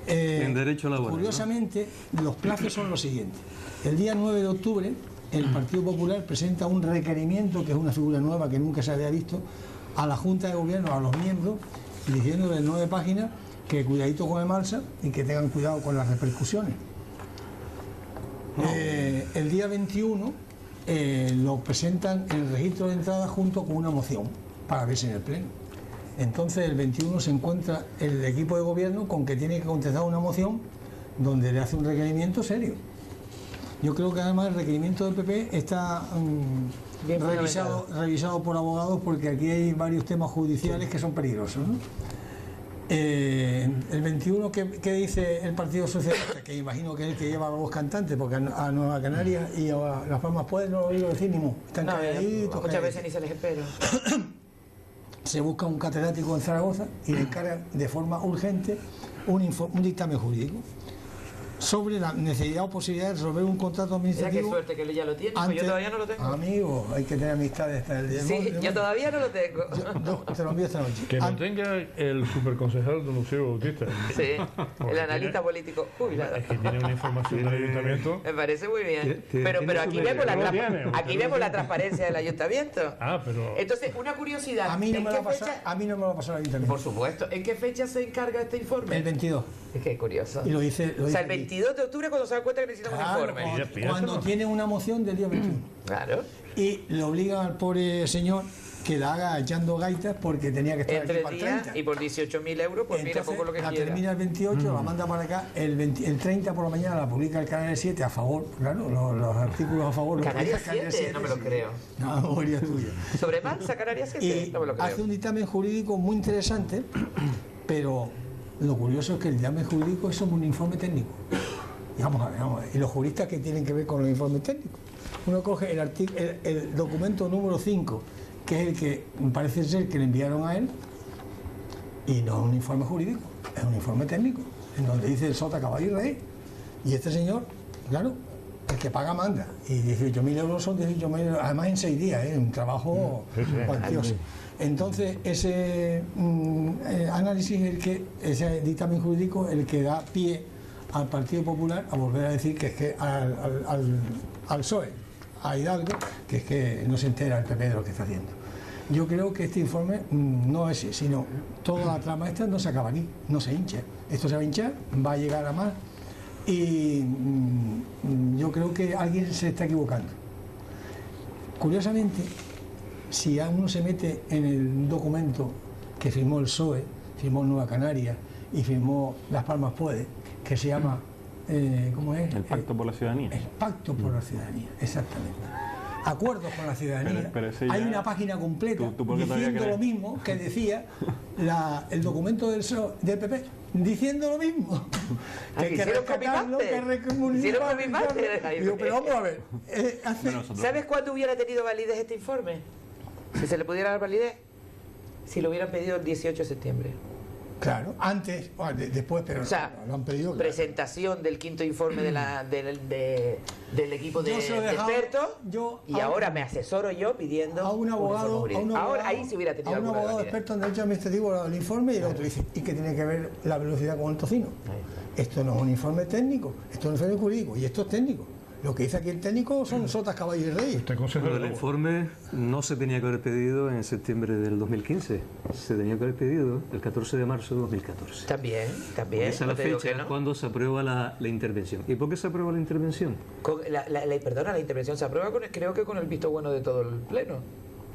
En derecho laboral, curiosamente, los plazos son los siguientes. El día 9 de octubre, el Partido Popular presenta un requerimiento, que es una figura nueva que nunca se había visto, a la Junta de Gobierno, a los miembros, diciéndole en 9 páginas que cuidadito con el Marsa y que tengan cuidado con las repercusiones. El día 21 lo presentan en el registro de entrada junto con una moción para verse en el Pleno. Entonces el 21 se encuentra el equipo de gobierno con que tiene que contestar una moción donde le hace un requerimiento serio. Yo creo que además el requerimiento del PP está Bien revisado por abogados, porque aquí hay varios temas judiciales que son peligrosos, ¿no? El 21, ¿qué dice el Partido Socialista? Que imagino que es el que lleva a los dos cantantes, porque a Nueva Canarias y a Las Palmas Pueblos no lo oigo decir ni mu. Están No, calladitos, muchas veces ni se les espera. Se busca un catedrático en Zaragoza y le encargan de forma urgente un dictamen jurídico sobre la necesidad o posibilidad de resolver un contrato Mira qué administrativo. suerte que él ya lo tiene, pues yo todavía no lo tengo. Amigo, hay que tener amistades hasta el día. Sí, yo todavía no lo tengo. Te lo envío esta noche. Que lo tenga el superconcejal don Lucero Bautista. Sí, el analista político jubilado. Es que tiene una información del ayuntamiento. Me parece muy bien. Tiene Pero aquí vemos Usted lo tiene, usted aquí lo vemos la tiene. transparencia del ayuntamiento. Ah, pero... Entonces, una curiosidad. A mí no ¿en me qué lo ha pasado, fecha? a mí no me lo ha pasado el ayuntamiento. Por supuesto. ¿En qué fecha se encarga este informe? El 22. Es que es curioso. Y lo dice. O sea, el 22 de octubre cuando se dan cuenta que necesitan un Claro, informe. cuando tiene una moción del día 21. Claro. Y le obligan al pobre señor que la haga echando gaitas porque tenía que estar En aquí 3 para el días 30. y por 18.000 euros, pues mira, Entonces, poco lo que la quiera. termina el 28, la manda para acá, el 30 por la mañana la publica el Canal 7 a favor, claro, los artículos a favor. los Canarias publica el 7, no me lo sí. creo. No, memoria tuya. Sobre Mansa, Canarias 7, Y no me lo hace creo. un dictamen jurídico muy interesante, pero lo curioso es que el dictamen jurídico es un informe técnico. Y vamos a ver. ¿Y los juristas qué tienen que ver con los informes técnicos? Uno coge el documento número 5, que es el que parece ser que le enviaron a él, y no es un informe jurídico, es un informe técnico, en donde dice el sota, caballo y rey. Y este señor, claro, el que paga manda. Y 18.000 euros son 18.000 euros, además en 6 días, un trabajo cuantioso. Entonces, ese análisis es ese dictamen jurídico, el que da pie al Partido Popular a volver a decir que es que al PSOE, a Hidalgo, que es que no se entera el PP de lo que está haciendo. Yo creo que este informe no es ese, sino toda la trama esta no se acaba aquí, no se hincha. Esto se va a hinchar, va a llegar a más, Y yo creo que alguien se está equivocando. Curiosamente, si a uno se mete en el documento que firmó el PSOE, firmó Nueva Canaria y firmó Las Palmas Puede, que se llama, ¿cómo es? El Pacto por la Ciudadanía. El Pacto por la Ciudadanía, exactamente. Acuerdos con la ciudadanía. Pero hay una página completa ¿Tú por qué todavía diciendo lo crees? mismo que decía el documento del PSOE, del PP, diciendo lo mismo. Que hay que hicieron rescatarlo, copy-paste. que Hicieron copy-paste. Digo, pero vamos a ver. ¿Sabes cuándo hubiera tenido validez este informe? Si se le pudiera dar validez, si lo hubieran pedido el 18 de septiembre. Claro, antes, después, pero O sea, lo han pedido. Claro. presentación del quinto informe del equipo de Yo se lo he dejado, expertos, y a ahora me asesoro yo pidiendo a un abogado, jurídico. Ahora ahí se hubiera tenido a un alguna abogado validez. experto en derecho administrativo el informe y el otro dice, ¿y qué tiene que ver la velocidad con el tocino? Esto no es un informe técnico, esto es un informe jurídico y esto es técnico. Lo que dice aquí el técnico son sotas, caballos y reyes. Este consejo Bueno, del el agua. informe no se tenía que haber pedido en septiembre del 2015, se tenía que haber pedido el 14 de marzo de 2014. También. Esa es la no te digo fecha que no. cuando se aprueba la intervención. ¿Y por qué se aprueba la intervención? Perdona, la intervención se aprueba creo que con el visto bueno de todo el pleno.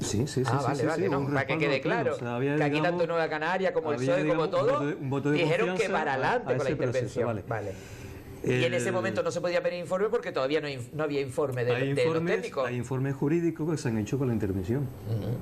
Sí, Vale, no, un para que respaldo quede del Pleno. claro, O sea, había, que aquí digamos, tanto Nueva Canaria como el había, PSOE como digamos, todo un voto de dijeron que confianza para adelante a con la ese proceso, intervención. vale. Y en ese momento no se podía pedir informe porque todavía no había informe de los técnicos. Hay informes jurídicos que se han hecho con la intervención.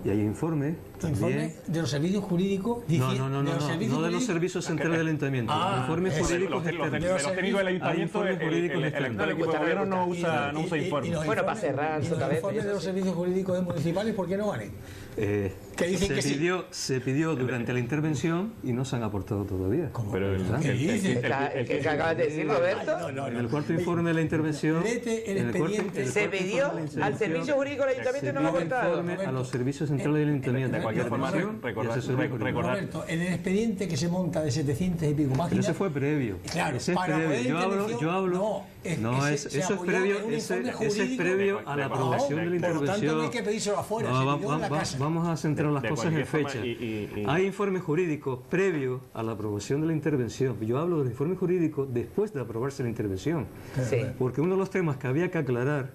Y hay informes también... Informe de los servicios jurídicos. No de los servicios centrales del ayuntamiento. Informes jurídicos de los externos. técnicos del ayuntamiento, Hay informes jurídicos el externos. actual equipo de gobierno no usa informes. Bueno, para cerrar su los cabeza, informes de eso los sí. servicios jurídicos municipales, ¿por qué no valen? Que dicen que sí. Se pidió durante la intervención y no se han aportado todavía. Pero ¿Qué dice? ¿Qué acabas de decir, Roberto? En el cuarto informe de la intervención... Léete el en cuarto- expediente. en el Se cuarto pidió informe de la al intervención, servicio jurídico del ayuntamiento y no lo ha se pidió aportado. informe a los servicios centrales del ayuntamiento. De cualquier forma, Información y asesoría jurídica. Roberto, en el expediente que se monta de 700 y pico Pero páginas. ese fue previo. Claro, Ese es para poder previo. Yo hablo. Eso es previo. Ese es previo a la aprobación de la Por lo tanto, no hay intervención. que pedírselo afuera, No, se pidió en la casa. vamos a centrar las De cosas en cualquier forma, fecha. y- Hay informes jurídicos previos a la aprobación de la intervención. Yo hablo del informe jurídico después de aprobarse la intervención. Sí. Porque uno de los temas que había que aclarar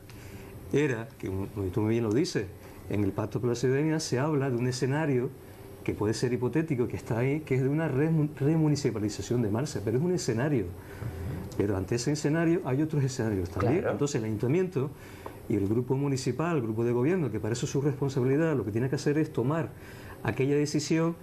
era, que tú bien lo dices, en el Pacto por la Ciudadanía se habla de un escenario que puede ser hipotético, que está ahí, que es de una remunicipalización de Marsa, pero es un escenario. Pero ante ese escenario hay otros escenarios también. Claro. Entonces el ayuntamiento y el grupo municipal, el grupo de gobierno, que para eso es su responsabilidad, lo que tiene que hacer es tomar aquella decisión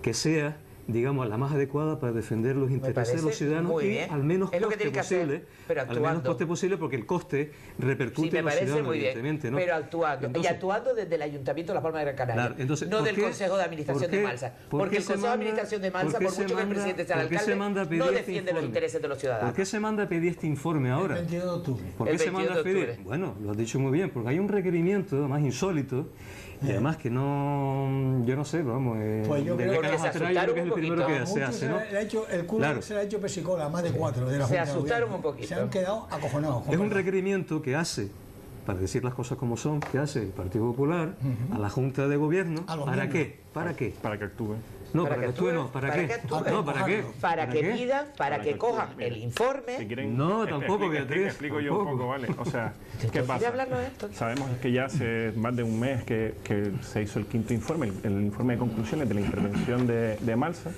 que sea, digamos, la más adecuada para defender los intereses de los ciudadanos muy y bien. al menos Es lo que coste tiene que hacer, posible, pero al menos actuando. coste posible, porque el coste repercute Sí, me en los parece ciudadanos, muy bien, evidentemente, ¿no? pero actuando, y Entonces, actuando desde el Ayuntamiento de La Palma de Gran Canaria, Claro, entonces, no ¿por del qué- Consejo de Administración por qué- de Malsa, por porque qué el se Consejo de manda- Administración de Malsa, por qué por se mucho que el manda- presidente sea el por qué se alcalde, manda a pedir no este defiende los informe? intereses de los ¿Por ciudadanos. qué se manda a pedir este informe ahora? El 22 de octubre. ¿Por El qué se 22 manda a de pedir? octubre. Bueno, lo has dicho muy bien, porque hay un requerimiento más insólito y además que no, yo no sé, vamos, Pues yo de creo que décadas se atrás, yo creo que es el asustaron un primero que poquito. se Muchos hace, se ¿no? le ha hecho, el culo Claro. se le ha hecho pesicola a más de 4 de la Se Junta de asustaron Gobierno. un poquito. Se han quedado acojonados. Es un requerimiento que hace, para decir las cosas como son, que hace el Partido Popular a la Junta de Gobierno. A los ¿Para miembros. qué? ¿Para qué? para que actúe. No, Para para que que actúe, actúe, no, ¿para para qué? que actúe. No, ¿para qué? Para que qué? pidan, para que cojan el Si informe. quieren, No, tampoco, Beatriz, Explico yo un tampoco. poco, ¿vale? O sea, ¿qué ¿Quiere pasa? hablarnos de esto? Sabemos que ya hace más de un mes que se hizo el quinto informe, el informe de conclusiones de la intervención de Malsa,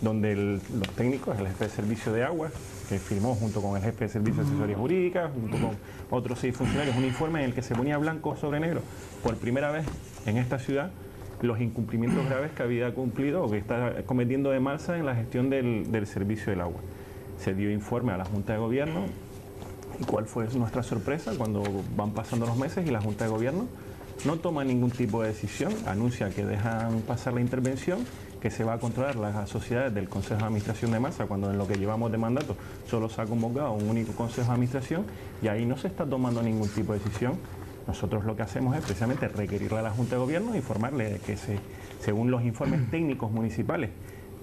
donde los técnicos, el jefe de servicio de aguas, que firmó junto con el jefe de servicio de asesoría jurídica, junto con otros 6 funcionarios, un informe en el que se ponía blanco sobre negro, por primera vez en esta ciudad, los incumplimientos graves que había cumplido o que está cometiendo de Malsa en la gestión del servicio del agua. Se dio informe a la Junta de Gobierno. ¿Y cuál fue nuestra sorpresa cuando van pasando los meses y la Junta de Gobierno no toma ningún tipo de decisión? Anuncia que dejan pasar la intervención, que se va a controlar las sociedades del Consejo de Administración de Malsa, cuando en lo que llevamos de mandato solo se ha convocado un único Consejo de Administración y ahí no se está tomando ningún tipo de decisión. Nosotros lo que hacemos es precisamente requerirle a la Junta de Gobierno e informarle de que según los informes técnicos municipales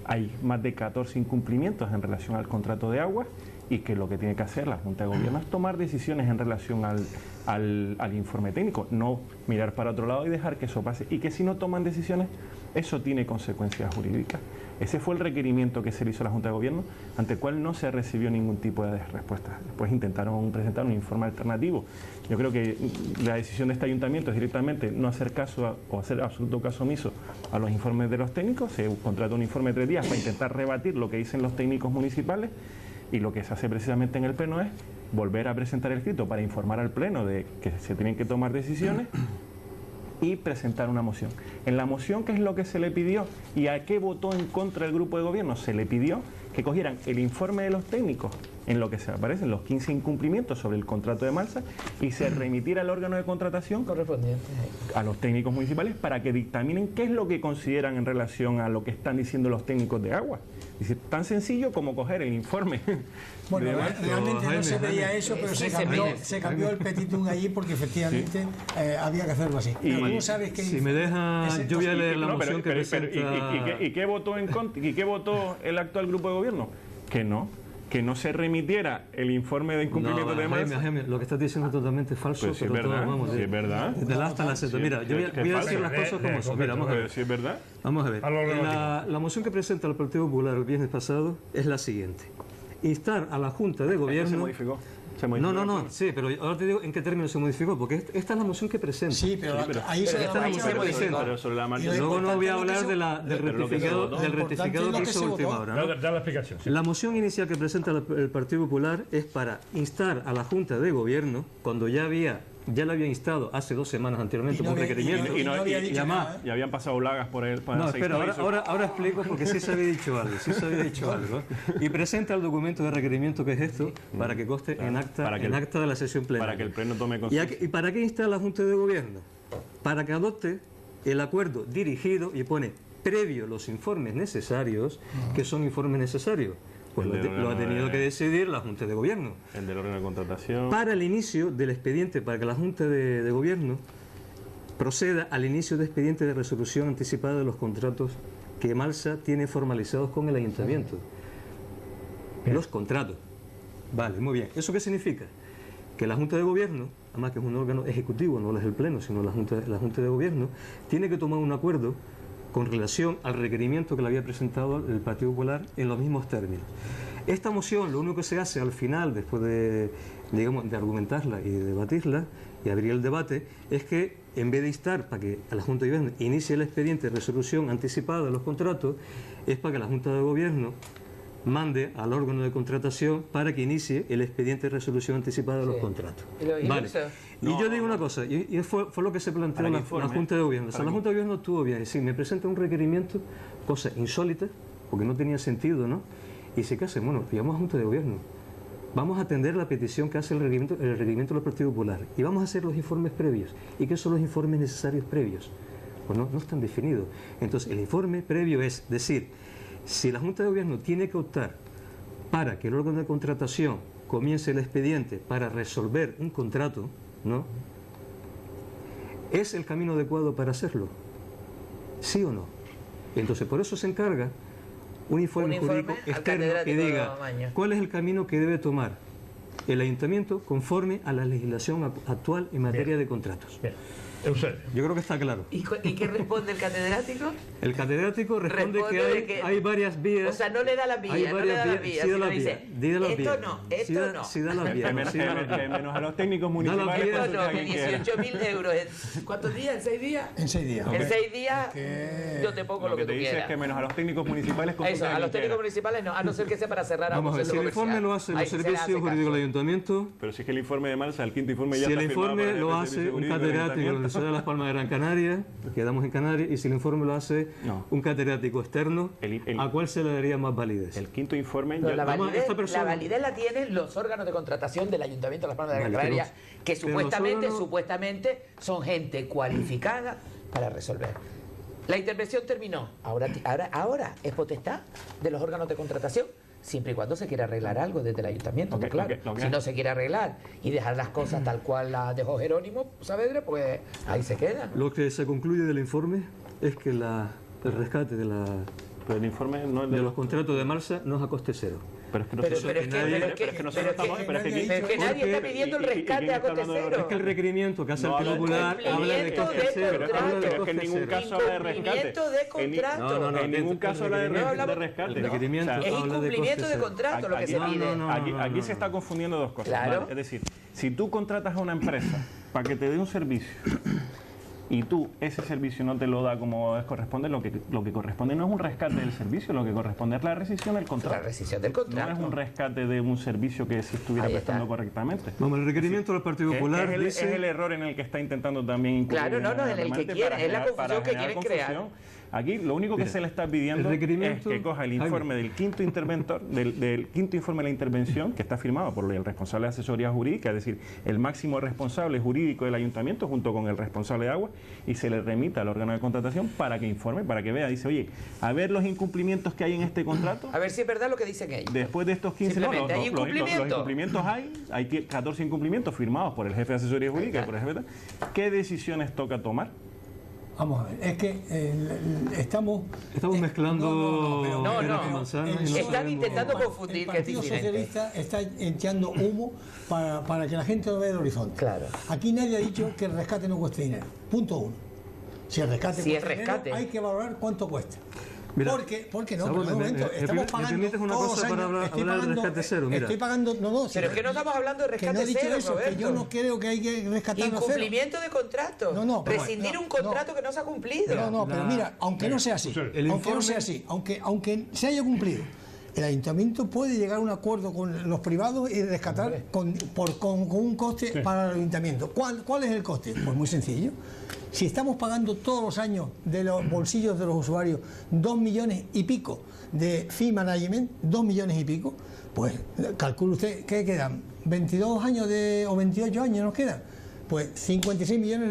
hay más de 14 incumplimientos en relación al contrato de agua y que lo que tiene que hacer la Junta de Gobierno es tomar decisiones en relación al informe técnico, no mirar para otro lado y dejar que eso pase. Y que si no toman decisiones, eso tiene consecuencias jurídicas. Ese fue el requerimiento que se le hizo a la Junta de Gobierno, ante el cual no se recibió ningún tipo de respuesta. Después intentaron presentar un informe alternativo. Yo creo que la decisión de este ayuntamiento es directamente no hacer caso o hacer absoluto caso omiso a los informes de los técnicos. Se contrata un informe de 3 días para intentar rebatir lo que dicen los técnicos municipales, y lo que se hace precisamente en el Pleno es volver a presentar el escrito para informar al Pleno de que se tienen que tomar decisiones y presentar una moción. En la moción, ¿qué es lo que se le pidió? ¿Y a qué votó en contra el grupo de gobierno? Se le pidió que cogieran el informe de los técnicos, en lo que se aparecen los 15 incumplimientos sobre el contrato de Malsa, y se remitiera al órgano de contratación correspondiente a los técnicos municipales para que dictaminen qué es lo que consideran en relación a lo que están diciendo los técnicos de agua. Es decir, tan sencillo como coger el informe. Bueno, de realmente no se veía eso, pero Sí, se cambió el petitum allí porque efectivamente había que hacerlo así. Y- Pero tú sabes que Si me deja, yo voy a leer la No, moción que presenta... ¿y qué votó en contra? ¿Y qué votó el actual grupo de gobierno? Que no se remitiera el informe de incumplimiento de Malsa. Jaime, lo que estás diciendo es totalmente falso, Pues sí es pero todo, verdad, vamos, sí es verdad. desde la hasta la Z. Mira, yo voy a decir las cosas como son. Mira, vamos a ver. Si es verdad. Vamos a ver. A lo relativo. La moción que presenta el Partido Popular el viernes pasado es la siguiente. Instar a la Junta de Se Gobierno... modificó. No, sí, pero ahora te digo en qué términos se modificó, porque esta es la moción que presenta. sí, pero ahí se esta da es la moción que presenta. Pero sobre la marcha. Y Luego no voy a importante hablar es de del pero lo que se rectificado, votó. del Lo importante rectificado es lo que que hizo se a última votó. hora, ¿no? Da la explicación. Sí. La moción inicial que presenta el Partido Popular es para instar a la Junta de Gobierno, cuando ya la había instado hace 2 semanas anteriormente Y no por había- requerimiento. y no había dicho además, nada, ¿eh? Y habían pasado lagas por él. no, espera, ahora explico porque sí se había dicho algo, Y presenta el documento de requerimiento que es esto, para que conste en acta de la sesión plenaria. Para que el Pleno tome ¿Y conciencia. para qué insta a la Junta de Gobierno? Para que adopte el acuerdo dirigido, y pone previo los informes necesarios, que son informes necesarios. Pues El de lo ha tenido que decidir la Junta de Gobierno. El del órgano de contratación. Para el inicio del expediente, para que la Junta de Gobierno proceda al inicio de expediente de resolución anticipada de los contratos que Malsa tiene formalizados con el Ayuntamiento. Los contratos. Vale, muy bien. ¿Eso qué significa? Que la Junta de Gobierno, además que es un órgano ejecutivo, no es el Pleno, sino la Junta de Gobierno, tiene que tomar un acuerdo con relación al requerimiento que le había presentado el Partido Popular en los mismos términos. Esta moción, lo único que se hace al final, después de argumentarla y de debatirla y abrir el debate, es que en vez de instar para que a la Junta de Gobierno inicie el expediente de resolución anticipada de los contratos, es para que la Junta de Gobierno mande al órgano de contratación para que inicie el expediente de resolución anticipada de los contratos. ¿Y Vale. eso? Y yo digo una cosa, y fue lo que se planteó Para que la informe. Junta de Gobierno. O sea, la Junta de Gobierno estuvo bien, es decir, me presenta un requerimiento, cosa insólita, porque no tenía sentido, ¿no? Y dice, ¿qué hace? Bueno, llamamos a Junta de Gobierno. Vamos a atender la petición que hace el requerimiento del Partido Popular y vamos a hacer los informes previos. ¿Y qué son los informes necesarios previos? Pues no están definidos. Entonces, el informe previo es decir, si la Junta de Gobierno tiene que optar para que el órgano de contratación comience el expediente para resolver un contrato, ¿no? ¿Es el camino adecuado para hacerlo? ¿Sí o no? Entonces, por eso se encarga un informe jurídico al externo que catedrático diga Maño. cuál es el camino que debe tomar el ayuntamiento conforme a la legislación actual en materia de contratos. Bien. Eusebio. Yo creo que está claro. ¿Y qué responde el catedrático? El catedrático responde Responde que hay varias vías. O sea, no le da la Hay vía, no le da la vía, sí da sino la dice, vía, esto no, esto no. Sí da la vía. Menos a los técnicos municipales. vía. Esto no, que que quieran. 18.000 euros. ¿Cuántos días? ¿En 6 días? En 6 días. En 6 días Que- yo te pongo Lo lo que que te tú dice es quieras. que menos a los técnicos municipales. Eso, a los técnicos quieran. municipales no, a no ser que sea para cerrar Vamos a ver, si el informe lo hace los servicios jurídicos del ayuntamiento, Pero si es que el informe de Malsa, el quinto informe ya si el está firmado informe por lo el hace Servicio un Jurídico del catedrático de la Ayuntamiento. Universidad de Las Palmas de Gran Canaria, quedamos en Canarias, y si el informe lo hace No. un catedrático externo, ¿a cuál se le daría más validez? El quinto informe No, ya la Vamos, validez, esta persona- la validez la tienen los órganos de contratación del Ayuntamiento de Las Palmas de Gran Vale, Canaria, que pero los órganos- supuestamente son gente cualificada para resolver. La intervención terminó. Ahora es potestad de los órganos de contratación, siempre y cuando se quiera arreglar algo desde el ayuntamiento, Ok, que claro. ok. Si no se quiere arreglar y dejar las cosas tal cual las dejó Jerónimo Saavedra, pues ahí se quedan. Lo que se concluye del informe es que el rescate Pero el informe no es de los contratos de Malsa no es a coste cero. Pero es que Pero nosotros es que nosotros estamos... pero es que nadie está pidiendo el rescate a coste cero. Es que el requerimiento que hace el Partido Popular habla de coste cero. Pero es que en ningún caso habla de rescate. Incumplimiento de contrato. En ningún caso habla de rescate. El requerimiento Es habla de incumplimiento coste de cero. contrato lo que se pide. Aquí se está confundiendo dos cosas. Claro. ¿vale? Es decir, si tú contratas a una empresa para que te dé un servicio y tú ese servicio no te lo da como corresponde, lo que corresponde no es un rescate del servicio, lo que corresponde es la rescisión del contrato. La rescisión del contrato. No es un rescate de un servicio que se estuviera Ahí está. prestando correctamente. Vamos, el requerimiento del Partido Popular es dice... el error en el que está intentando también incurrir. Claro, en el que quieren, es la confusión que quieren crear. Aquí lo único que se le está pidiendo es que coja el informe del quinto interventor, del quinto informe de la intervención, que está firmado por el responsable de asesoría jurídica, es decir, el máximo responsable jurídico del ayuntamiento junto con el responsable de agua, y se le remita al órgano de contratación para que informe, para que vea, dice, oye, a ver los incumplimientos que hay en este contrato. A ver si es verdad lo que dicen ellos. Después de estos 15 Simplemente, los ¿hay incumplimiento? los incumplimientos hay 14 incumplimientos firmados por el jefe de asesoría jurídica y por el jefe de... ¿Qué decisiones toca tomar? Vamos a ver, es que estamos mezclando peras con manzanas y no Están sabemos- intentando confundir, el que es Partido diferente. Socialista está echando humo para que la gente lo vea el horizonte. Claro. Aquí nadie ha dicho que el rescate no cueste dinero. Punto uno. Si el rescate Si es cuesta dinero, rescate. hay que valorar cuánto cuesta. Mira, porque no, Saúl, pero un momento, ¿me estamos pagando permites una todos cosa los para años, hablar del rescate cero? Mira. estoy pagando, Pero es que no estamos hablando de que rescate no he dicho cero, eso, Roberto. que yo no creo que hay que rescatarlo cero. Incumplimiento de contrato. No, pero Rescindir no, un contrato no. que no se ha cumplido. No, pero mira, aunque no sea así, el aunque no informe- sea así, aunque se haya cumplido, el ayuntamiento puede llegar a un acuerdo con los privados y rescatar con un coste para el ayuntamiento. ¿Cuál es el coste? Pues muy sencillo. Si estamos pagando todos los años de los bolsillos de los usuarios 2 millones y pico de fee management, 2 millones y pico, pues calcule usted, ¿qué quedan? ¿22 años o 28 años nos quedan? Pues 56 millones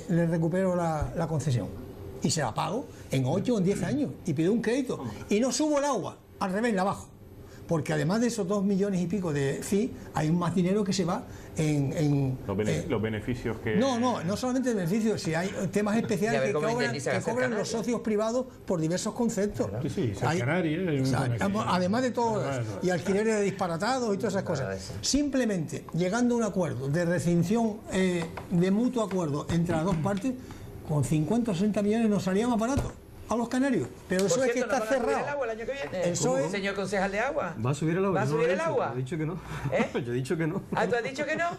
le recupero la concesión y se la pago en 8 o en 10 años y pido un crédito y no subo el agua, al revés, la bajo. Porque además de esos 2 millones y pico de fee, hay más dinero que se va en Los beneficios que... no solamente de beneficios, si hay temas Y a especiales ver que cómo cobran, indemnizan a los Canarias. socios privados por diversos conceptos. Sí, Hay- Canarias, o sea, además de todo Además de eso, todo. y alquileres de disparatados y todas esas cosas. Simplemente llegando a un acuerdo de rescisión de mutuo acuerdo entre las dos partes, con 50 o 60 millones nos salía más barato a los canarios. Pero Por eso es que cierto, está ¿no van a subir cerrado. el agua el año que viene? El PSOE Señor concejal de agua. ¿Va a subir el agua? ¿Va a Yo no lo subir he el dicho, agua? Yo he dicho que no. ¿Eh? Yo he dicho que no. Ah, ¿tú has dicho que no?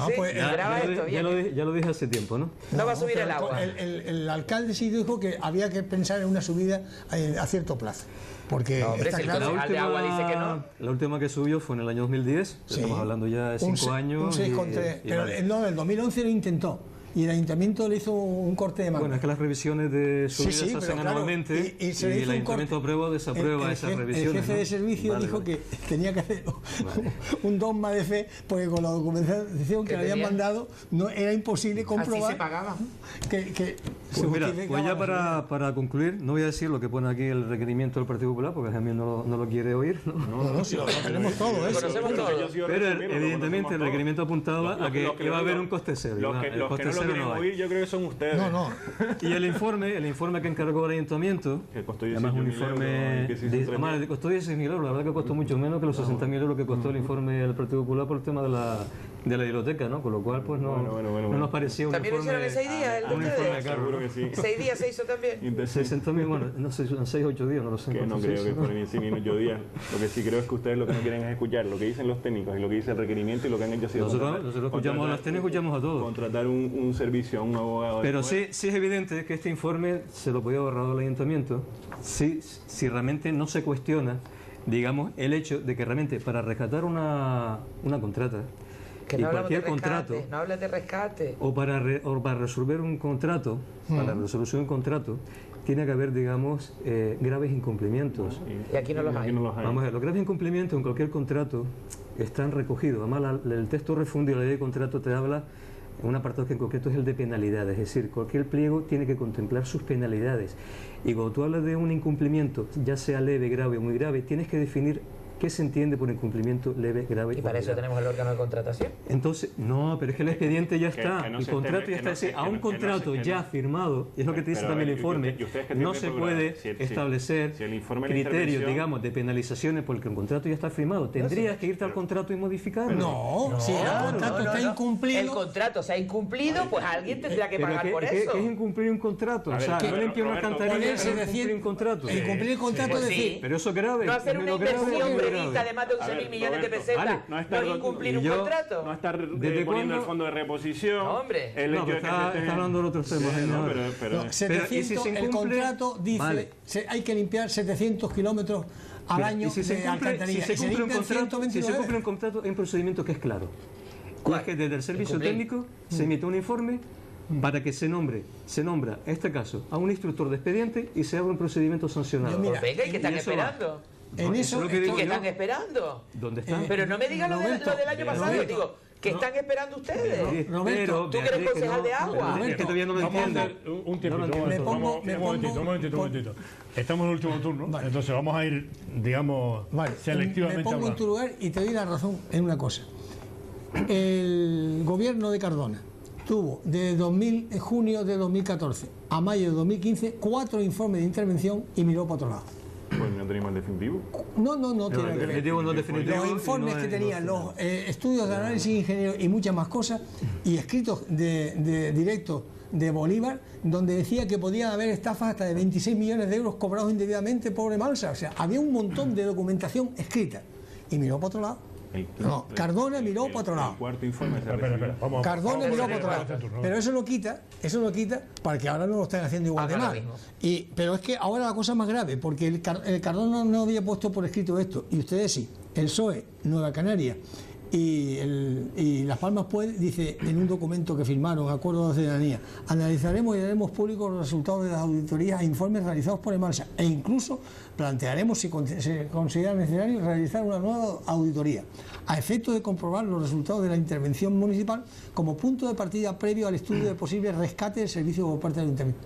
Sí, pues, graba esto, bien. Ya lo dije hace tiempo, ¿no? No va a subir pero el agua. El alcalde sí dijo que había que pensar en una subida a cierto plazo. Porque No, hombre, está si el claro. concejal de agua dice que no. La última que subió fue en el año 2010. Sí. Estamos hablando ya de Un 5 años. Un 6,3. y Pero vale. no, en el 2011 lo intentó. Y el ayuntamiento le hizo un corte de manga. Bueno, es que las revisiones de Sí, subidas sí, se pero hacen claro, anualmente y se le el hizo un ayuntamiento corte. aprueba o desaprueba esas revisiones. El jefe de ¿no? servicio Vale, dijo vale. que tenía que hacer un dogma de fe porque con la documentación que ¿Qué le habían tenía? mandado no era imposible Así comprobar se pagaba. que se Pues mira, justificaba pues ya la subida. para concluir, no voy a decir lo que pone aquí el requerimiento del Partido Popular, porque también no lo quiere oír, ¿no? No, si lo tenemos todo eso. Conocemos todo. Pero evidentemente el requerimiento apuntaba a que iba a haber un coste cero. Los que el no coste lo cero quieren no hay. oír, yo creo que son ustedes. No. Y el informe que encargó el ayuntamiento, Que costó además un 18.000 informe, euros, que se hizo en 3.000. además costó 16.000 euros, la verdad que costó mucho menos que los 60.000 euros que costó el informe del Partido Popular por el tema de la biblioteca, ¿no? Con lo cual, pues no nos parecía un ¿También lo informe... hicieron en 6 días el de un informe ustedes? caro, Seguro ¿no? que sí. 6 días se hizo también. 60.000, bueno, no sé, en 6 o 8 días, no lo sé. Que no cuánto se creo hizo, que ¿no? fueran ni 6 ni 8 días. Lo que sí creo es que ustedes lo que no quieren es escuchar lo que dicen los técnicos y lo que dice el requerimiento y lo que han hecho ha sido Nosotros escuchamos a los técnicos, escuchamos a todos. contratar un servicio a un abogado. Pero después. sí es evidente que este informe se lo podía haber ahorrado el ayuntamiento si realmente no se cuestiona, digamos, el hecho de que realmente para rescatar una contrata Que y no hablamos de cualquier contrato rescate. No hablas de rescate. o para resolver un contrato, para la resolución de un contrato, tiene que haber, digamos, graves incumplimientos. Y aquí no los hay. Vamos a ver, los graves incumplimientos en cualquier contrato están recogidos. Además, el texto refundido de la ley de contrato te habla en un apartado que en concreto es el de penalidades, es decir, cualquier pliego tiene que contemplar sus penalidades. Y cuando tú hablas de un incumplimiento, ya sea leve, grave o muy grave, tienes que definir ¿Qué se entiende por incumplimiento leve, grave? Y para eso tenemos el órgano de contratación. Entonces, no, pero es que el expediente ya está, que no el se contrato entiende, ya está, que no- a un que no- contrato que no- ya firmado, y es lo que te dice Pero, también el y informe, ustedes que no tienen se que puede lograr- establecer si el informe de la criterios, intervención- digamos, de penalizaciones porque el contrato ya está firmado. Tendrías que irte al contrato y modificarlo. No, si el contrato está incumplido. El contrato se ha incumplido, pues alguien tendrá que Pero pagar ¿qué- por qué- eso. ¿qué es incumplir un contrato? A O ver, sea, que- no limpiar una Roberto, alcantarilla, ponerse es incumplir un contrato. Incumplir el contrato Pues es decir, sí. Pero eso es grave. No hacer es una menos grave, inversión es prevista grave. de más de 11.000 ver, millones de Roberto, pesetas, vale, no no estar- es incumplir un y yo- contrato. No estar ¿Desde poniendo cuándo? el fondo de reposición. No, hombre. El No, hecho pero de que está, se esté- está hablando de otros temas. Sí, no, señor. pero- no, Pero, ¿y si 700, se el incumple? contrato dice Vale. hay que limpiar 700 kilómetros al Pero, año y si se de cumple, alcantarilla. si y se cumple un limpian contrato, si se 129. cumple un contrato, hay un procedimiento que es claro. ¿Cuál? Es que desde el servicio Incumplir. técnico se emite un informe para que se nombra, en este caso, a un instructor de expediente y se haga un procedimiento sancionado. Yo, mira, Pues venga, ¿y qué están y eso va. esperando? En eso es lo que ¿Y digo qué yo. están esperando? ¿Dónde están? Pero no me digan lo Roberto, del año pasado, Roberto, digo, ¿qué están esperando ustedes? Roberto, ¿tú que eres Beatriz, concejal de agua? pero es que todavía no me Vamos a entiendes. hacer un tiempito, No lo entiendo. Me pongo- vamos, me un momentito, pongo- un momentito. Estamos en el último turno, Vale. entonces vamos a ir, digamos, Vale, selectivamente me pongo en hablando. tu lugar y te doy la razón en una cosa. El gobierno de Cardona tuvo de junio de 2014 a mayo de 2015 4 informes de intervención y miró para otro lado. Pues no tenemos el definitivo. No tiene No, nada que ver. definitivo no definitivo. Los y informes no que es- tenían, no los estudios de análisis ingeniero y muchas más cosas, y escritos de directos de Bolívar, donde decía que podían haber estafas hasta de 26 millones de euros cobrados indebidamente por Malsa. O sea, había un montón de documentación escrita. Y miró para otro lado. No, Cardona miró para otro lado. El cuarto informe se Espera, espera, vamos, Cardona vamos miró a para otro este lado. turno. Pero eso no quita para que ahora no lo estén haciendo igual de Hagan lo mal. mismo. Pero es que ahora la cosa es más grave, porque el Cardona no había puesto por escrito esto, y ustedes sí. El PSOE, Nueva Canaria y Las Palmas dice en un documento que firmaron, Acuerdo de Ciudadanía, analizaremos y haremos públicos los resultados de las auditorías e informes realizados por EMALSA e incluso plantearemos si se considera necesario realizar una nueva auditoría a efecto de comprobar los resultados de la intervención municipal como punto de partida previo al estudio de posible rescate del servicio por parte del ayuntamiento.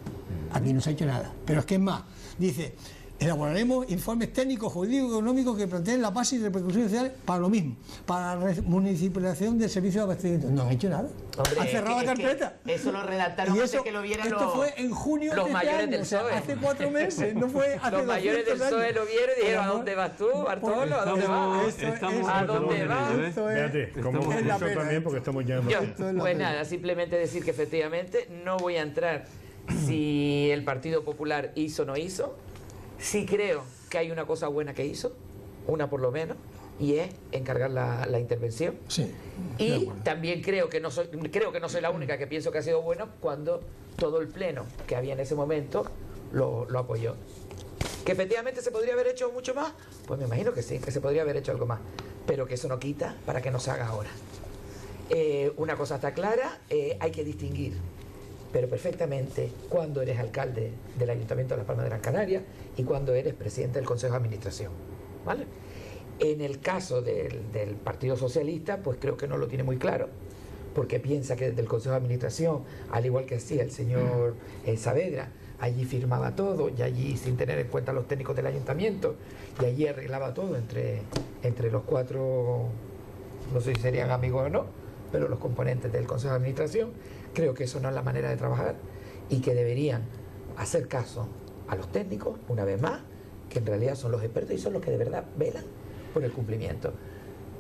Aquí no se ha hecho nada, pero es que es más, dice: elaboraremos informes técnicos, jurídicos y económicos que planteen la base y repercusiones sociales para lo mismo, para la municipalización del servicio de abastecimiento. No han hecho nada. Hombre, han cerrado es la que carpeta. eso lo redactaron Y antes eso, que lo vieran esto los- fue en junio los de este mayores año, del o sea, PSOE. hace 4 meses, no fue hace Los mayores del 200 años. PSOE lo vieron y dijeron: ¿a Pero, dónde vas tú, Bartolo? ¿A dónde vas? ¿A dónde vas? Espérate, como Estamos en la eso pena, también, porque estamos ya en Yo, Esto es la pues pena. nada, simplemente decir que efectivamente no voy a entrar si el Partido Popular hizo o no hizo. Sí creo que hay una cosa buena que hizo, una por lo menos, y es encargar la intervención. Sí. Y también creo que no soy la única que pienso que ha sido bueno cuando todo el pleno que había en ese momento lo apoyó. ¿Que efectivamente se podría haber hecho mucho más? Pues me imagino que sí, que se podría haber hecho algo más, pero que eso no quita para que no se haga ahora. Una cosa está clara, hay que distinguir, pero perfectamente, cuando eres alcalde del Ayuntamiento de Las Palmas de Gran Canaria y cuando eres presidente del Consejo de Administración, ¿vale? En el caso del Partido Socialista, pues creo que no lo tiene muy claro, porque piensa que desde el Consejo de Administración, al igual que hacía el señor Saavedra, allí firmaba todo y allí, sin tener en cuenta los técnicos del Ayuntamiento, y allí arreglaba todo entre los 4, no sé si serían amigos o no, pero los componentes del Consejo de Administración. Creo que eso no es la manera de trabajar y que deberían hacer caso a los técnicos, una vez más, que en realidad son los expertos y son los que de verdad velan por el cumplimiento.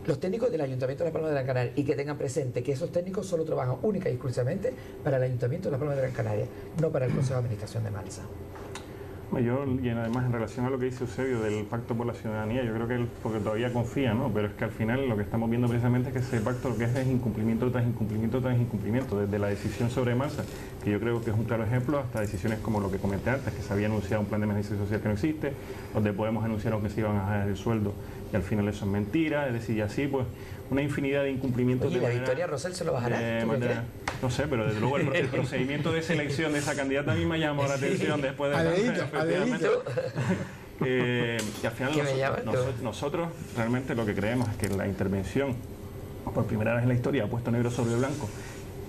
Los técnicos del Ayuntamiento de Las Palmas de Gran Canaria, y que tengan presente que esos técnicos solo trabajan única y exclusivamente para el Ayuntamiento de Las Palmas de Gran Canaria, no para el Consejo de Administración de Malsa. Yo, y además en relación a lo que dice Eusebio del Pacto por la Ciudadanía, yo creo que él, porque todavía confía, ¿no? Pero es que al final lo que estamos viendo precisamente es que ese pacto lo que es incumplimiento tras incumplimiento tras incumplimiento, desde la decisión sobre Malsa, que yo creo que es un claro ejemplo, hasta decisiones como lo que comenté antes, que se había anunciado un plan de emergencia social que no existe, donde Podemos anunciaron que se iban a bajar el sueldo y al final eso es mentira, es decir, y así pues una infinidad de incumplimientos. Oye, de ¿la manera- Victoria Rosell se lo bajará? de ¿Tú qué manera- no sé, pero desde luego el procedimiento de selección de esa candidata a mí me llamó la atención después de... A dedito, efectivamente. Y al final ¿Qué me llamas? nosotros realmente lo que creemos es que la intervención, por primera vez en la historia, ha puesto negro sobre blanco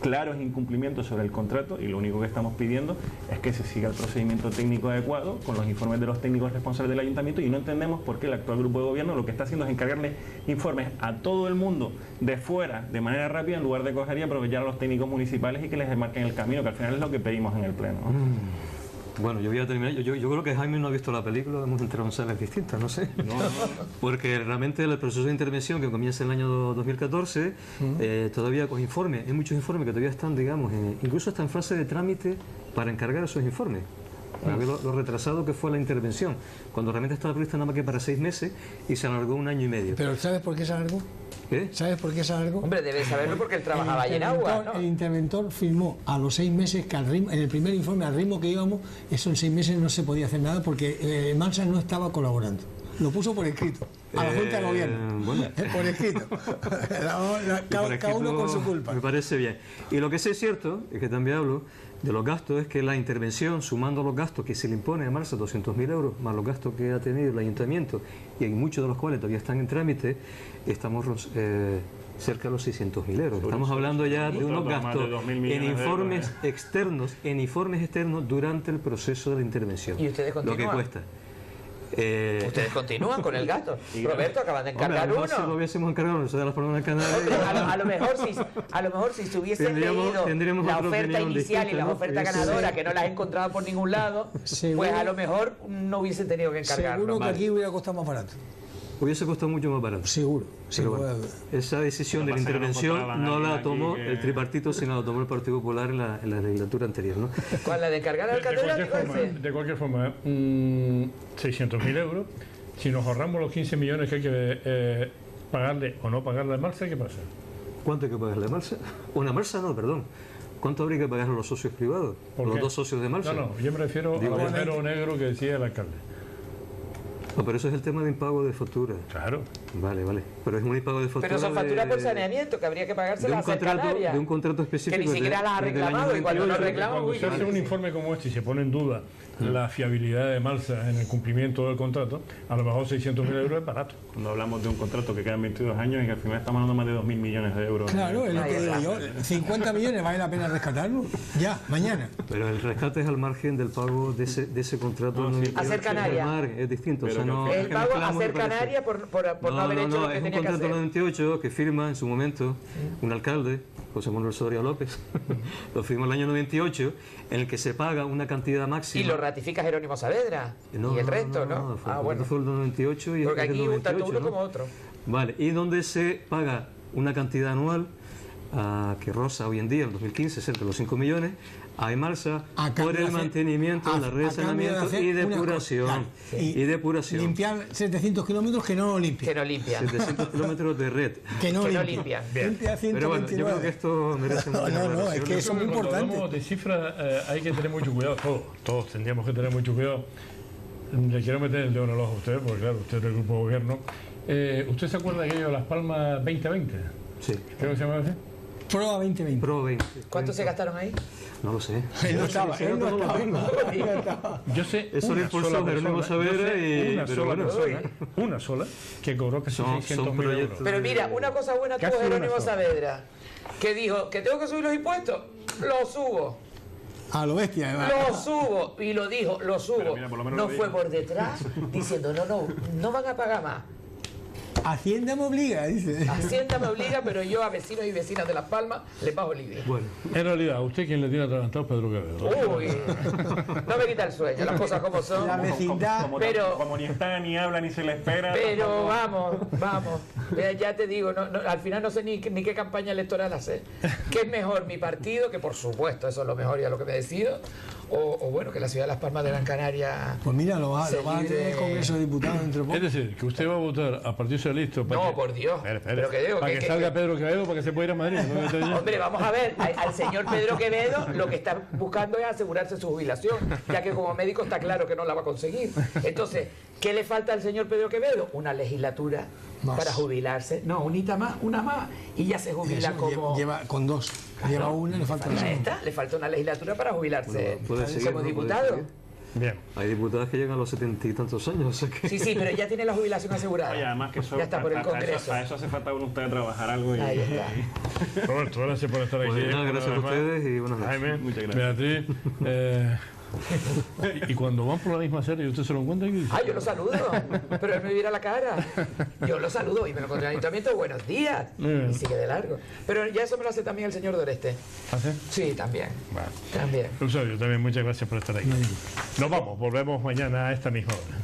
claros incumplimientos sobre el contrato y lo único que estamos pidiendo es que se siga el procedimiento técnico adecuado con los informes de los técnicos responsables del ayuntamiento, y no entendemos por qué el actual grupo de gobierno lo que está haciendo es encargarle informes a todo el mundo de fuera de manera rápida en lugar de coger y aprovechar a los técnicos municipales y que les marquen el camino, que al final es lo que pedimos en el pleno, ¿no? Bueno, yo voy a terminar. Yo creo que Jaime no ha visto la película, hemos entrado en salas distintas, no sé. Porque realmente el proceso de intervención que comienza en el año 2014, todavía con informes, hay muchos informes que todavía están, digamos, incluso está en fase de trámite para encargar esos informes. Para ver lo retrasado que fue la intervención, cuando realmente estaba prevista nada más que para 6 meses y se alargó 1 año y medio. ¿Pero sabes por qué se alargó? ¿Qué? ¿Sabes por qué se alargó? Hombre, debes saberlo porque él trabajaba allí en agua, ¿no? El interventor firmó a los 6 meses que en el primer informe, al ritmo que íbamos, eso en 6 meses no se podía hacer nada porque Malsa no estaba colaborando. Lo puso por escrito, a la Junta de Gobierno. Bueno. Por escrito. Cada uno con su culpa. Me parece bien. Y lo que sí es cierto, es que también hablo de los gastos, es que la intervención, sumando los gastos que se le impone a Malsa, 200.000 euros, más los gastos que ha tenido el ayuntamiento, y hay muchos de los cuales todavía están en trámite, estamos cerca de los 600.000 euros. Estamos hablando ya de unos gastos en informes externos durante el proceso de la intervención. ¿Y ustedes continúan? Lo que cuesta. Ustedes continúan con el gasto. Roberto, acaban de encargar uno. Si lo hubiésemos encargado nosotros de las Palmas Canarias. A lo mejor si se hubiesen leído la oferta inicial y la oferta ganadora, que no las he encontrado por ningún lado, pues a lo mejor no hubiesen tenido que encargarlo. Seguro que aquí hubiera costado más barato. Hubiese costado mucho más barato. Seguro. Bueno, esa decisión de la intervención no la tomó el tripartito, sino la tomó el Partido Popular en la legislatura anterior, ¿no? ¿Cuál? ¿La de encargar al catedrático ese? De cualquier forma, 600.000 euros. Si nos ahorramos los 15 millones que hay que pagarle o no pagarle a Malsa, ¿qué pasa? ¿Cuánto hay que pagarle a Malsa? Una Malsa no, perdón. ¿Cuánto habría que pagar a los socios privados? Los 2 socios de Malsa. No, yo me refiero al dinero negro que decía el alcalde. No, pero eso es el tema de impago de factura. Claro. Vale. Pero es un impago de factura. Pero son facturas por saneamiento que habría que pagárselas a Hacer Canarias. De un contrato específico. Que ni siquiera las ha reclamado y cuando no reclama. Cuando se hace un informe como este y se pone en duda la fiabilidad de Malsa en el cumplimiento del contrato, a lo mejor 600.000 euros es barato. Cuando hablamos de un contrato que quedan 22 años y que al final estamos hablando más de 2.000 millones de euros. Claro, es lo que digo yo. 50 millones vale la pena rescatarlo. Ya, mañana. Pero el rescate es al margen del pago de ese contrato. Hacer Canarias. Es distinto. El pago a Hacer Canarias por no haber hecho lo que tenía que hacer. Es un contrato 98 que firma en su momento un alcalde, José Manuel Soria López, lo firmó en el año 98, en el que se paga una cantidad máxima. ¿Y lo ratifica Jerónimo Saavedra? ¿Y el resto, no? Bueno. Fue el 98 y porque el aquí 98, tanto uno ¿no? como otro. Vale, y donde se paga una cantidad anual que roza hoy en día, en 2015, cerca de los 5 millones, a Emalsa por el mantenimiento de la red de saneamiento y depuración. Y depuración. Limpiar 700 kilómetros que no lo limpian. 700 kilómetros de red. Que no limpian. Limpia 129. Pero bueno, yo creo que esto merece mucha No, es que eso es muy importante. Cuando hablamos de cifras hay que tener mucho cuidado, todos tendríamos que tener mucho cuidado. Le quiero meter el dedo en el ojo a usted, porque claro, usted es del grupo de gobierno. ¿Usted se acuerda de aquello de Las Palmas 2020? Sí. ¿Creo que se llama así? Proa 2020. Proa 20. ¿Cuánto se gastaron ahí? No lo sé. Él no estaba. Yo sé. Eso lo impulsó Jerónimo Saavedra y una sola que cobró casi 600.000 euros. Pero mira, una cosa buena tuvo Jerónimo Saavedra, que dijo que tengo que subir los impuestos, lo subo. A lo bestia, además. Lo subo, y lo dijo, lo subo. Mira, no fue por detrás diciendo, no van a pagar más. Hacienda me obliga, dice. Hacienda me obliga, pero yo a vecinos y vecinas de Las Palmas les bajo el IBI. Bueno, en realidad, usted quien le tiene atragantado es Pedro Quevedo. Uy, no me quita el sueño, las cosas como son. La vecindad. Como ni está, ni habla, ni se le espera. Pero vamos. Ya te digo, al final no sé ni qué campaña electoral hacer. ¿Qué es mejor, mi partido, que por supuesto eso es lo mejor y a lo que me decido? O bueno, que la ciudad de Las Palmas de Gran Canaria. Pues mira, lo va a tener el Congreso de Diputados dentro de poco. Es decir, que usted va a votar a Partido Socialista para por Dios. Pero que digo, para que salga Pedro Quevedo para que se pueda ir a Madrid. Hombre, vamos a ver, al señor Pedro Quevedo lo que está buscando es asegurarse su jubilación, ya que como médico está claro que no la va a conseguir. Entonces, ¿qué le falta al señor Pedro Quevedo? Una legislatura para jubilarse. No, una más. Y ya se jubila como... Lleva con 2. Lleva una, le falta una. Le falta una legislatura para jubilarse como diputado. Bien. Hay diputados que llegan a los 70 y tantos años. O sea que... Sí, pero ya tiene la jubilación asegurada. Oye, además que eso, ya está por el Congreso. Para eso hace falta uno usted a trabajar algo. Ahí está. Roberto, gracias por estar aquí. Pues nada, gracias a ustedes y buenas noches. Jaime, Muchas gracias. Beatriz. Y cuando van por la misma serie, ¿usted se lo encuentra aquí? Ay, yo lo saludo, pero él me viera la cara. Yo lo saludo y me lo encontré en el ayuntamiento, buenos días. Y sigue de largo. Pero ya eso me lo hace también el señor Doreste. ¿Ah, sí? Sí, también. Vale. También. Eusebio, también muchas gracias por estar aquí. Nos vamos, volvemos mañana a esta misma hora.